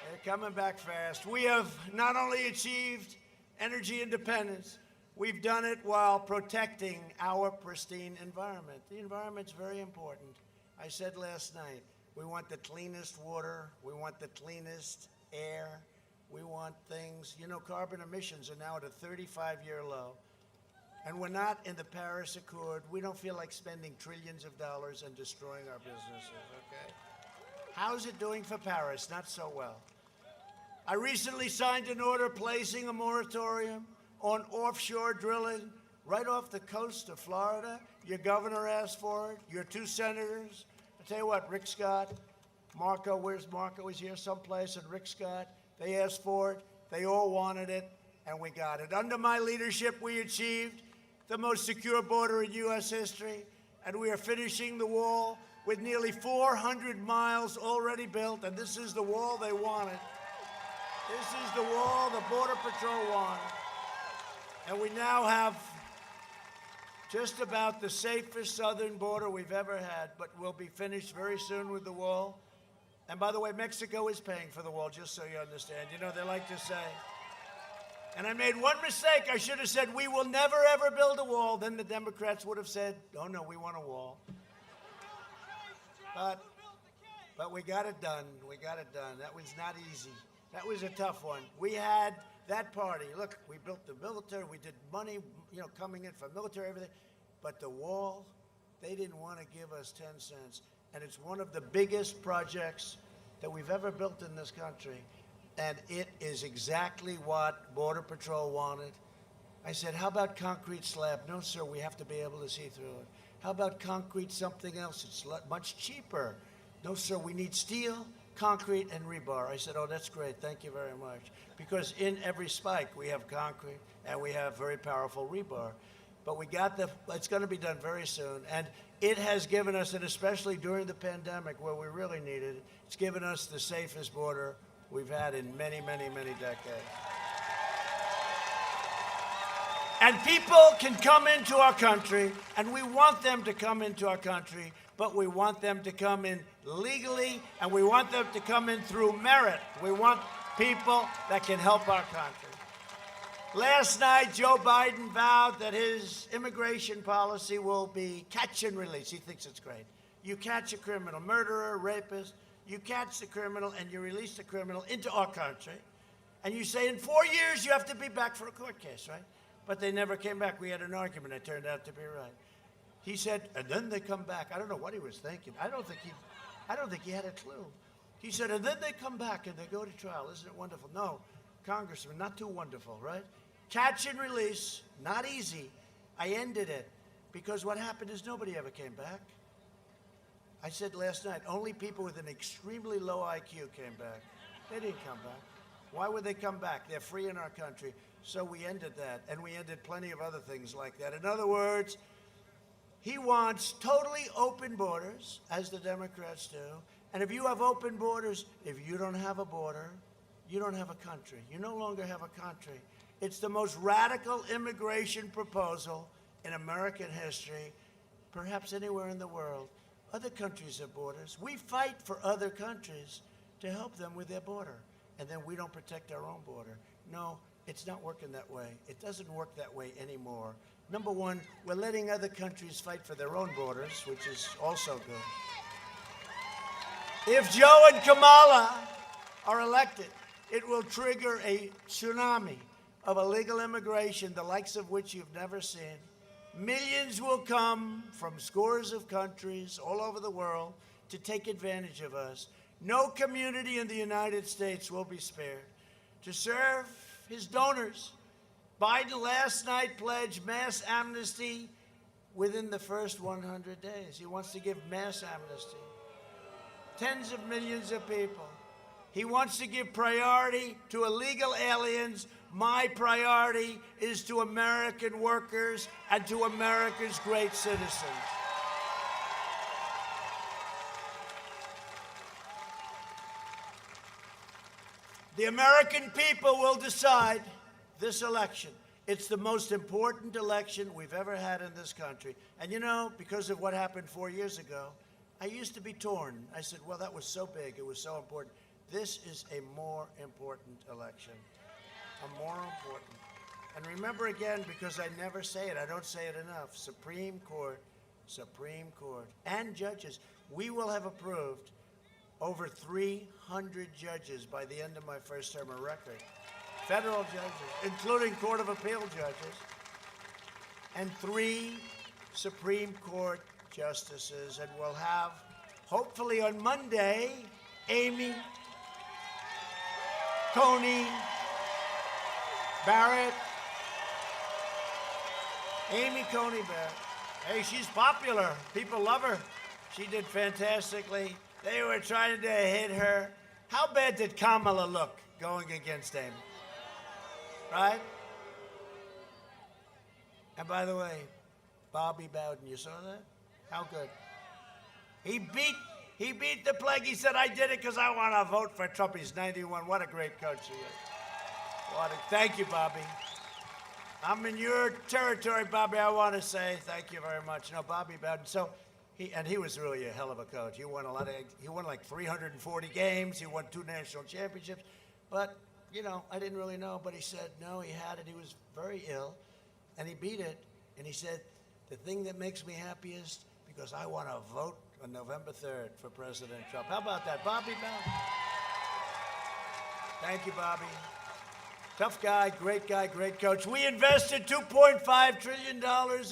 They're coming back fast. We have not only achieved energy independence, we've done it while protecting our pristine environment. The environment's very important. I said last night, we want the cleanest water, we want the cleanest air, we want things, you know, carbon emissions are now at a 35-year low. And we're not in the Paris Accord. We don't feel like spending trillions of dollars and destroying our businesses, okay? How's it doing for Paris? Not so well. I recently signed an order placing a moratorium on offshore drilling right off the coast of Florida. Your governor asked for it, your two senators. tell you what, Rick Scott, Marco, where's Marco? He's here someplace, and Rick Scott, they asked for it, they all wanted it, and we got it. Under my leadership, we achieved the most secure border in U.S. history, and we are finishing the wall with nearly 400 miles already built, and this is the wall they wanted. This is the wall the Border Patrol wanted. And we now have just about the safest southern border we've ever had, but we'll be finished very soon with the wall. And by the way, Mexico is paying for the wall, just so you understand. You know, they like to say. And I made one mistake. I should have said, we will never, ever build a wall. Then the Democrats would have said, oh, no, we want a wall. But we got it done. We got it done. That was not easy. That was a tough one. We had that party. Look, we built the military. We did money, you know, coming in from military, everything. But the wall, they didn't want to give us 10 cents. And it's one of the biggest projects that we've ever built in this country. And it is exactly what Border Patrol wanted. I said, how about concrete slab? No, sir, we have to be able to see through it. How about concrete something else? It's much cheaper. No, sir, we need steel, concrete, and rebar. I said, oh, that's great. Thank you very much. Because in every spike, we have concrete, and we have very powerful rebar. But we got it's going to be done very soon. And it has given us, and especially during the pandemic where we really needed it, it's given us the safest border we've had in many, many, many decades. And people can come into our country, and we want them to come into our country, but we want them to come in legally, and we want them to come in through merit. We want people that can help our country. Last night, Joe Biden vowed that his immigration policy will be catch and release. He thinks it's great. You catch a criminal, murderer, rapist, you catch the criminal and you release the criminal into our country. And you say in 4 years you have to be back for a court case, right? But they never came back. We had an argument. It turned out to be right. He said, and then they come back. I don't know what he was thinking. I don't think he had a clue. He said, and then they come back and they go to trial. Isn't it wonderful? No, Congressman, not too wonderful, right? Catch and release, not easy. I ended it because what happened is nobody ever came back. I said last night, only people with an extremely low IQ came back. They didn't come back. Why would they come back? They're free in our country. So we ended that, and we ended plenty of other things like that. In other words, he wants totally open borders, as the Democrats do. And if you have open borders, if you don't have a border, you don't have a country. You no longer have a country. It's the most radical immigration proposal in American history, perhaps anywhere in the world. Other countries have borders. We fight for other countries to help them with their border, and then we don't protect our own border. No, it's not working that way. It doesn't work that way anymore. Number one, we're letting other countries fight for their own borders, which is also good. If Joe and Kamala are elected, it will trigger a tsunami of illegal immigration, the likes of which you've never seen. Millions will come from scores of countries all over the world to take advantage of us. No community in the United States will be spared. To serve his donors, Biden last night pledged mass amnesty within the first 100 days. He wants to give mass amnesty. Tens of millions of people. He wants to give priority to illegal aliens. My priority is to American workers and to America's great citizens. The American people will decide this election. It's the most important election we've ever had in this country. And you know, because of what happened 4 years ago, I used to be torn. I said, well, that was so big, it was so important. This is a more important election. A more important. And remember again, because I never say it, I don't say it enough, Supreme Court, and judges. We will have approved over 300 judges by the end of my first term, a record. Federal judges, including Court of Appeal judges, and 3 Supreme Court justices. And we'll have, hopefully on Monday, Amy Coney Barrett. Amy Coney Barrett. Hey, she's popular. People love her. She did fantastically. They were trying to hit her. How bad did Kamala look going against Amy? Right? And by the way, Bobby Bowden, you saw that? How good? He beat the plague. He said, I did it because I want to vote for Trump. He's 91. What a great coach he is. Thank you, Bobby. I'm in your territory, Bobby. I want to say thank you very much. No, Bobby Bowden. So he was really a hell of a coach. He won like 340 games. He won 2 national championships. But, you know, I didn't really know. But he said, no, he had it. He was very ill. And he beat it. And he said, the thing that makes me happiest, because I want to vote on November 3rd for President Trump. How about that? Bobby Bowden. Thank you, Bobby. Tough guy, great coach. We invested $2.5 trillion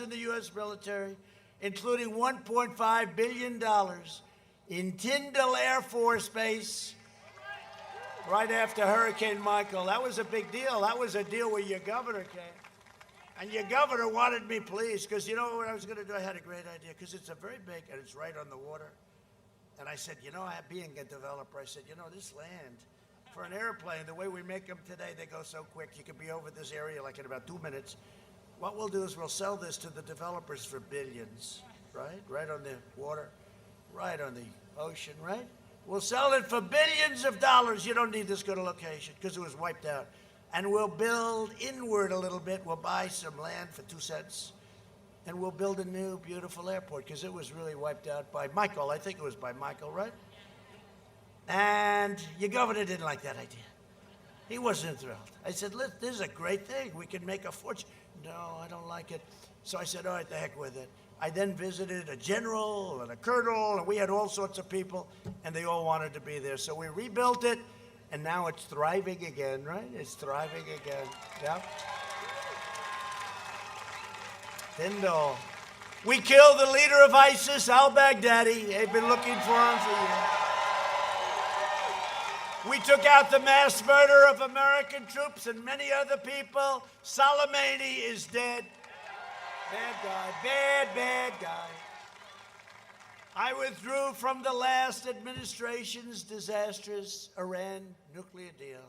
in the U.S. military, including $1.5 billion in Tyndall Air Force Base right after Hurricane Michael. That was a big deal. That was a deal where your governor came. And your governor wanted me pleased, because you know what I was going to do? I had a great idea, because it's a very big, and it's right on the water. And I said, you know, being a developer, I said, you know, this land, for an airplane, the way we make them today, they go so quick. You can be over this area like in about 2 minutes. What we'll do is we'll sell this to the developers for billions, right? Right on the water, right on the ocean, right? We'll sell it for billions of dollars. You don't need this good a location, because it was wiped out. And we'll build inward a little bit. We'll buy some land for 2 cents. And we'll build a new, beautiful airport, because it was really wiped out by Michael. I think it was by Michael, right? And your governor didn't like that idea. He wasn't thrilled. I said, look, this is a great thing. We can make a fortune. No, I don't like it. So I said, all right, the heck with it. I then visited a general and a colonel, and we had all sorts of people, and they all wanted to be there. So we rebuilt it. And now it's thriving again, right? It's thriving again. Yep. Tyndall. We killed the leader of ISIS, al-Baghdadi. They've been looking for him for years. We took out the mass murder of American troops and many other people. Soleimani is dead. Bad guy, bad guy. I withdrew from the last administration's disastrous Iran nuclear deal.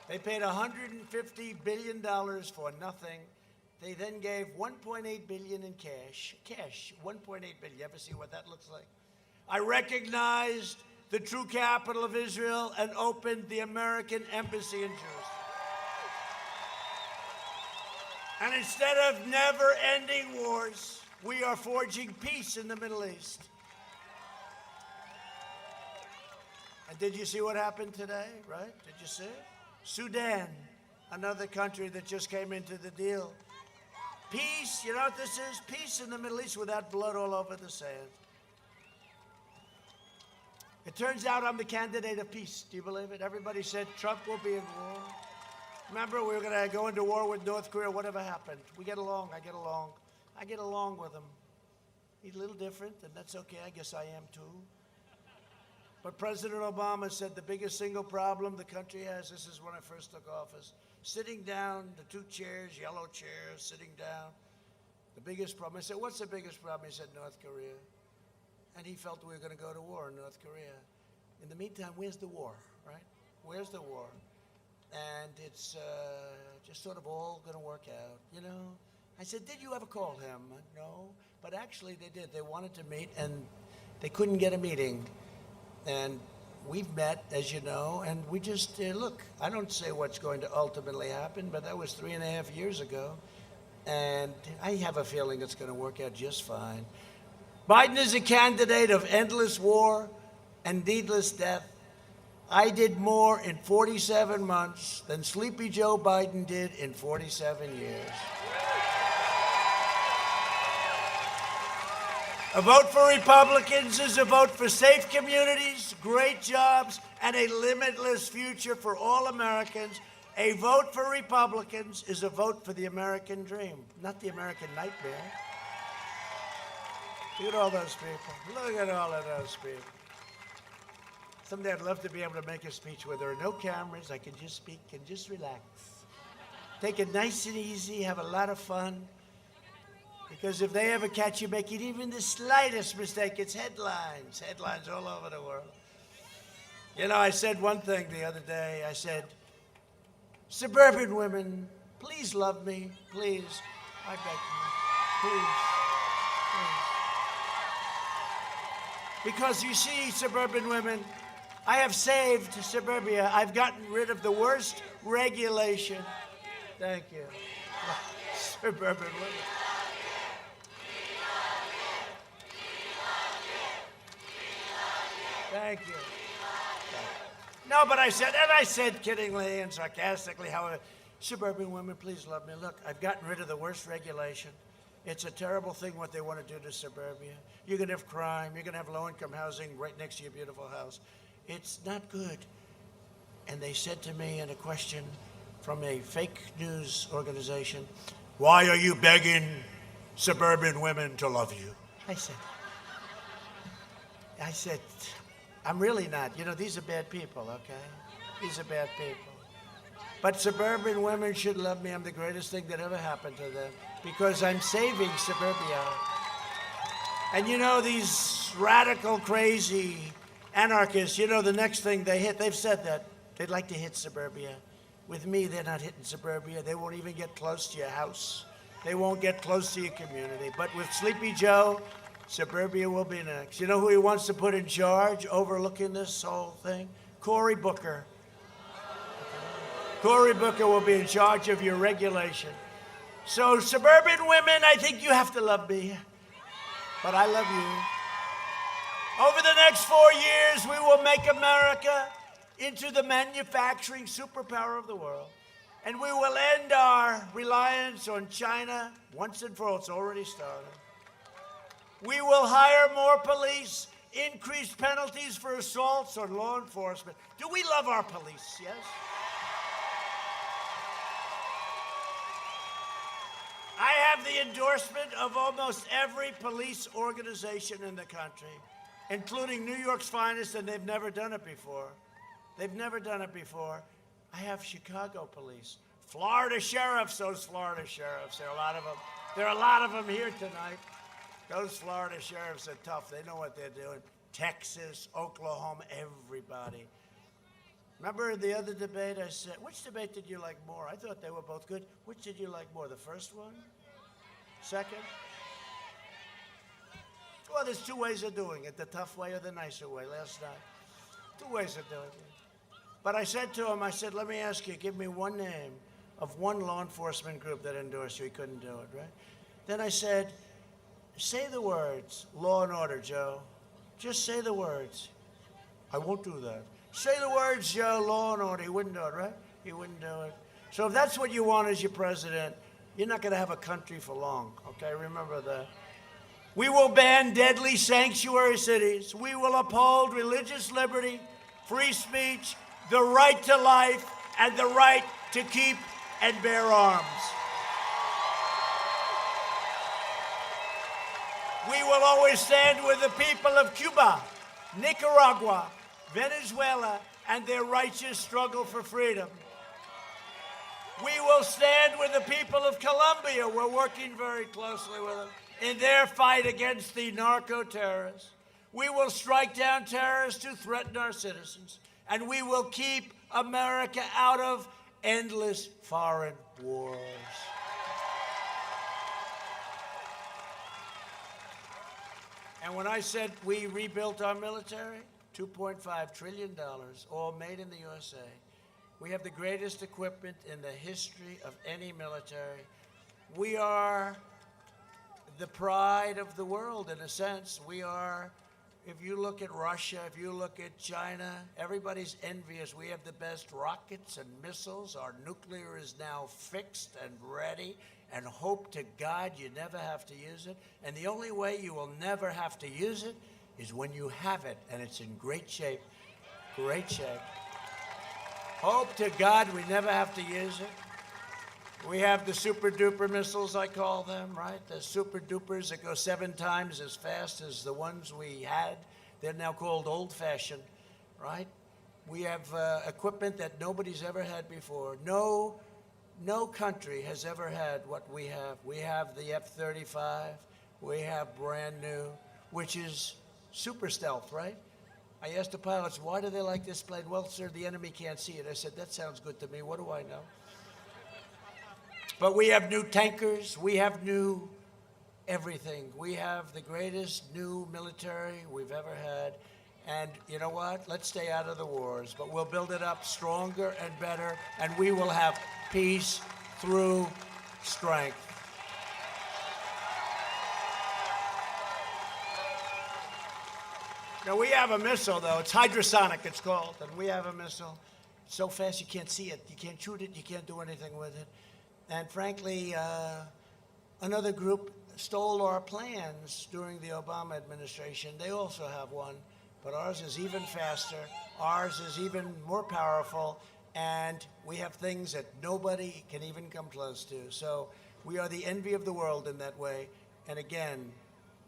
They paid $150 billion for nothing. They then gave $1.8 billion in cash. Cash, $1.8 billion. You ever see what that looks like? I recognized the true capital of Israel and opened the American embassy in Jerusalem. And instead of never-ending wars, we are forging peace in the Middle East. And did you see what happened today, right? Did you see it? Sudan, another country that just came into the deal. Peace, you know what this is? Peace in the Middle East without blood all over the sand. It turns out I'm the candidate of peace. Do you believe it? Everybody said Trump will be in war. Remember, we were going to go into war with North Korea. Whatever happened? We get along. I get along. I get along with him. He's a little different, and that's okay. I guess I am too. But President Obama said the biggest single problem the country has, this is when I first took office, sitting down, the 2 chairs, yellow chairs, sitting down. The biggest problem. I said, what's the biggest problem? He said, North Korea. And he felt we were going to go to war in North Korea. In the meantime, where's the war, right? Where's the war? And it's just sort of all going to work out, you know? I said, did you ever call him? No. But actually, they did. They wanted to meet, and they couldn't get a meeting. And we've met, as you know, and we just, look, I don't say what's going to ultimately happen, but that was 3.5 years ago. And I have a feeling it's going to work out just fine. Biden is a candidate of endless war and needless death. I did more in 47 months than Sleepy Joe Biden did in 47 years. A vote for Republicans is a vote for safe communities, great jobs, and a limitless future for all Americans. A vote for Republicans is a vote for the American dream, not the American nightmare. Look at all those people. Look at all of those people. Someday I'd love to be able to make a speech where there are no cameras. I can just speak and just relax. Take it nice and easy, have a lot of fun. Because if they ever catch you making even the slightest mistake, it's headlines all over the world. You know, I said one thing the other day. I said, suburban women, please love me, please. I beg you, please. Because you see, suburban women, I have saved suburbia. I've gotten rid of the worst regulation. Thank you. Suburban women. Thank you. No, but I said kiddingly and sarcastically, how suburban women, please love me. Look, I've gotten rid of the worst regulation. It's a terrible thing what they want to do to suburbia. You're going to have crime. You're going to have low-income housing right next to your beautiful house. It's not good. And they said to me in a question from a fake news organization, why are you begging suburban women to love you? I said, I'm really not. You know, these are bad people, okay? These are bad people. But suburban women should love me. I'm the greatest thing that ever happened to them because I'm saving suburbia. And you know, these radical, crazy anarchists, you know, the next thing they hit, they've said that, they'd like to hit suburbia. With me, they're not hitting suburbia. They won't even get close to your house. They won't get close to your community. But with Sleepy Joe, suburbia will be next. You know who he wants to put in charge, overlooking this whole thing? Cory Booker. Cory Booker will be in charge of your regulation. So suburban women, I think you have to love me. But I love you. Over the next 4 years, we will make America into the manufacturing superpower of the world. And we will end our reliance on China once and for all. It's already started. We will hire more police, increase penalties for assaults on law enforcement. Do we love our police? Yes? I have the endorsement of almost every police organization in the country, including New York's finest, and they've never done it before. They've never done it before. I have Chicago police, Florida sheriffs, those Florida sheriffs. There are a lot of them. There are a lot of them here tonight. Those Florida sheriffs are tough. They know what they're doing. Texas, Oklahoma, everybody. Remember the other debate I said, which debate did you like more? I thought they were both good. Which did you like more, the first one? Second? Well, there's two ways of doing it, the tough way or the nicer way last night. Two ways of doing it. But I said to him, I said, let me ask you, give me one name of one law enforcement group that endorsed you. He couldn't do it, right? Then I said, say the words, law and order, Joe. Just say the words. I won't do that. Say the words, Joe, law and order. He wouldn't do it, right? He wouldn't do it. So if that's what you want as your president, you're not going to have a country for long, okay? Remember that. We will ban deadly sanctuary cities. We will uphold religious liberty, free speech, the right to life, and the right to keep and bear arms. We will always stand with the people of Cuba, Nicaragua, Venezuela, and their righteous struggle for freedom. We will stand with the people of Colombia. We're working very closely with them in their fight against the narco-terrorists. We will strike down terrorists who threaten our citizens, and we will keep America out of endless foreign wars. And when I said we rebuilt our military, $2.5 trillion, all made in the USA. We have the greatest equipment in the history of any military. We are the pride of the world, in a sense. We are, if you look at Russia, if you look at China, everybody's envious. We have the best rockets and missiles. Our nuclear is now fixed and ready, and hope to God you never have to use it. And the only way you will never have to use it is when you have it, and it's in great shape. Great shape. Hope to God we never have to use it. We have the super duper missiles, I call them, right? The super dupers that go 7 times as fast as the ones we had. They're now called old fashioned, right? We have equipment that nobody's ever had before. No No country has ever had what we have. We have the F-35. We have brand new, which is super stealth, right? I asked the pilots, why do they like this plane? Well, sir, the enemy can't see it. I said, that sounds good to me. What do I know? But we have new tankers. We have new everything. We have the greatest new military we've ever had. And you know what? Let's stay out of the wars, but we'll build it up stronger and better, and we will have peace through strength. Now, we have a missile, though. It's hypersonic, it's called, and we have a missile. It's so fast you can't see it. You can't shoot it. You can't do anything with it. And frankly, another group stole our plans during the Obama administration. They also have one. But ours is even faster, ours is even more powerful, and we have things that nobody can even come close to. So we are the envy of the world in that way. And again,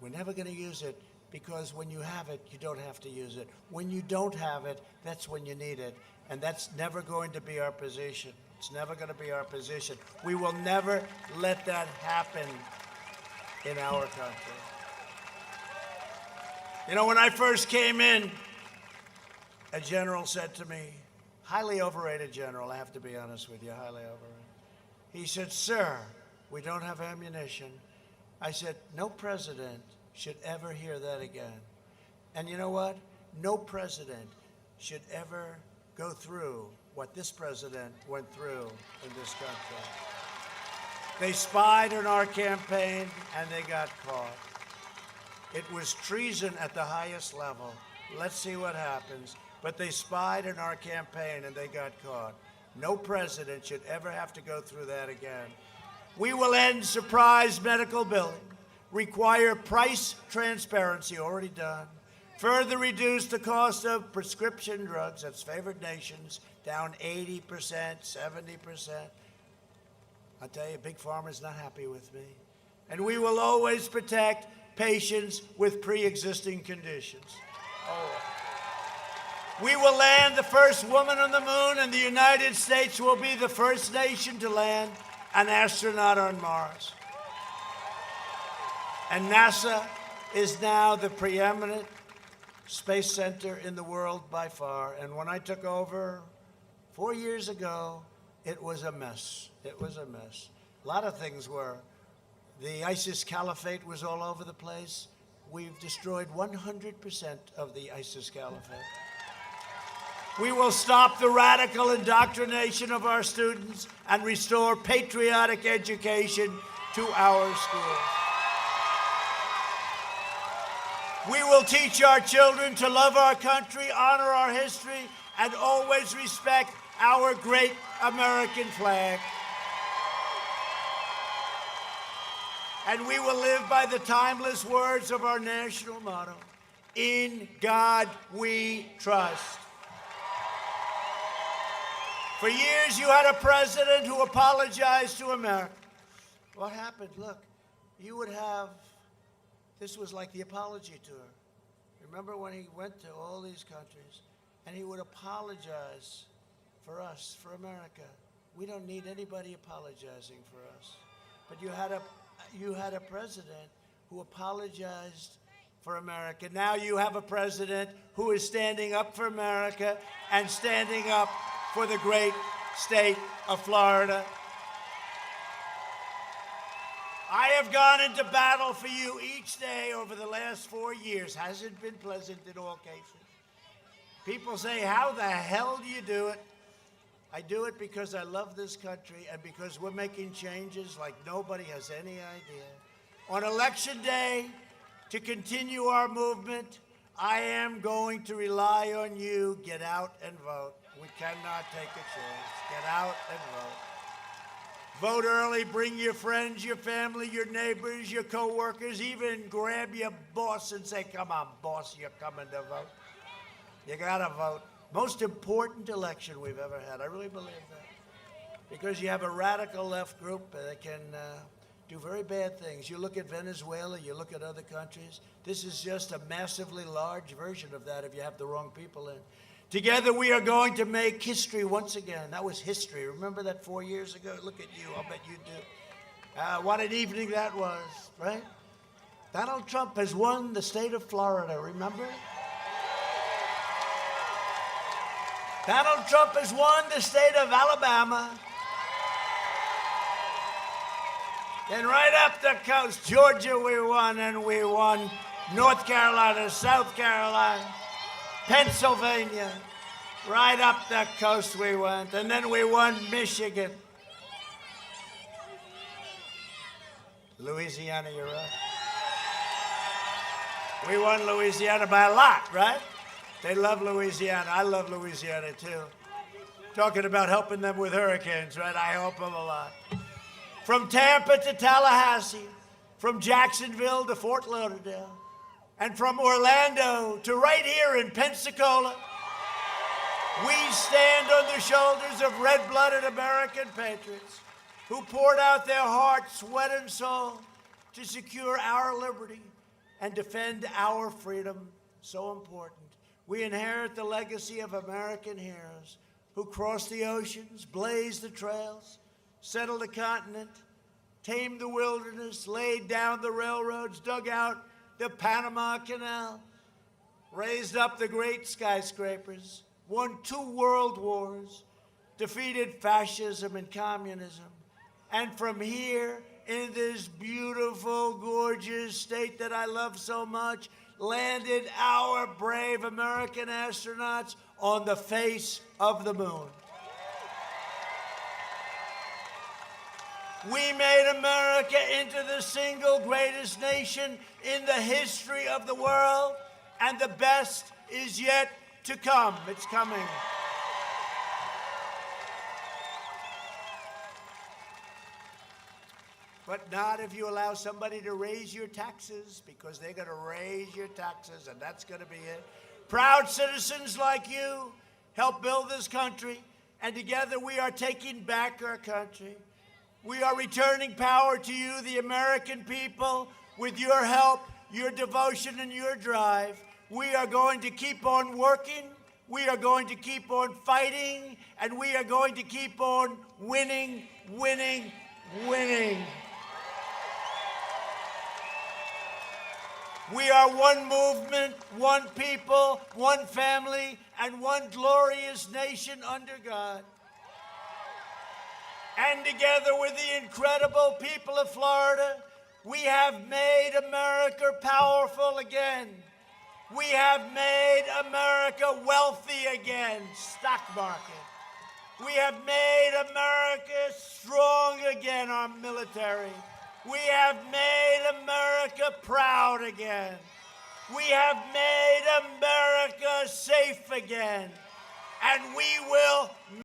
we're never going to use it, because when you have it, you don't have to use it. When you don't have it, that's when you need it. And that's never going to be our position. It's never going to be our position. We will never let that happen in our country. You know, when I first came in, a general said to me, highly overrated general, I have to be honest with you, highly overrated. He said, sir, we don't have ammunition. I said, no president should ever hear that again. And you know what? No president should ever go through what this president went through in this country. They spied on our campaign and they got caught. It was treason at the highest level. Let's see what happens. But they spied on our campaign and they got caught. No president should ever have to go through that again. We will end surprise medical billing, require price transparency, already done, further reduce the cost of prescription drugs, that's favored nations, down 80%, 70%. I'll tell you, Big Pharma's not happy with me. And we will always protect patients with pre-existing conditions. Oh. We will land the first woman on the moon, and the United States will be the first nation to land an astronaut on Mars. And NASA is now the preeminent space center in the world by far. And when I took over 4 years ago, it was a mess. It was a mess. A lot of things were. The ISIS caliphate was all over the place. We've destroyed 100% of the ISIS caliphate. We will stop the radical indoctrination of our students and restore patriotic education to our schools. We will teach our children to love our country, honor our history, and always respect our great American flag. And we will live by the timeless words of our national motto, in God we trust. For years you had a president who apologized to America. What happened? Look, you would have, this was like the apology tour. Remember when he went to all these countries and he would apologize for us, for America. We don't need anybody apologizing for us. But you had a president who apologized for America. Now you have a president who is standing up for America and standing up for the great state of Florida. I have gone into battle for you each day over the last 4 years. Hasn't been pleasant in all cases. People say, how the hell do you do it? I do it because I love this country and because we're making changes like nobody has any idea. On Election Day, to continue our movement, I am going to rely on you. Get out and vote. We cannot take a chance. Get out and vote. Vote early. Bring your friends, your family, your neighbors, your co-workers. Even grab your boss and say, come on, boss, you're coming to vote. You got to vote. Most important election we've ever had. I really believe that. Because you have a radical left group that can do very bad things. You look at Venezuela, you look at other countries. This is just a massively large version of that if you have the wrong people in. Together we are going to make history once again. That was history. Remember that 4 years ago? Look at you. I'll bet you do. What an evening that was, right? Donald Trump has won the state of Florida, remember? Donald Trump has won the state of Alabama. Then right up the coast, Georgia we won, and we won North Carolina, South Carolina, Pennsylvania. Right up the coast we went, and then we won Michigan. Louisiana, you're right. We won Louisiana by a lot, right? They love Louisiana. I love Louisiana, too. Talking about helping them with hurricanes, right? I help them a lot. From Tampa to Tallahassee, from Jacksonville to Fort Lauderdale, and from Orlando to right here in Pensacola, we stand on the shoulders of red-blooded American patriots who poured out their heart, sweat, and soul to secure our liberty and defend our freedom, so important. We inherit the legacy of American heroes who crossed the oceans, blazed the trails, settled the continent, tamed the wilderness, laid down the railroads, dug out the Panama Canal, raised up the great skyscrapers, won 2 world wars, defeated fascism and communism, and from here, in this beautiful, gorgeous state that I love so much, landed our brave American astronauts on the face of the moon. We made America into the single greatest nation in the history of the world, and the best is yet to come. It's coming. But not if you allow somebody to raise your taxes, because they're going to raise your taxes, and that's going to be it. Proud citizens like you help build this country, and together we are taking back our country. We are returning power to you, the American people, with your help, your devotion, and your drive. We are going to keep on working, we are going to keep on fighting, and we are going to keep on winning, winning, winning. We are one movement, one people, one family, and one glorious nation under God. And together with the incredible people of Florida, we have made America powerful again. We have made America wealthy again, stock market. We have made America strong again, our military. We have made America proud again. We have made America safe again. And we will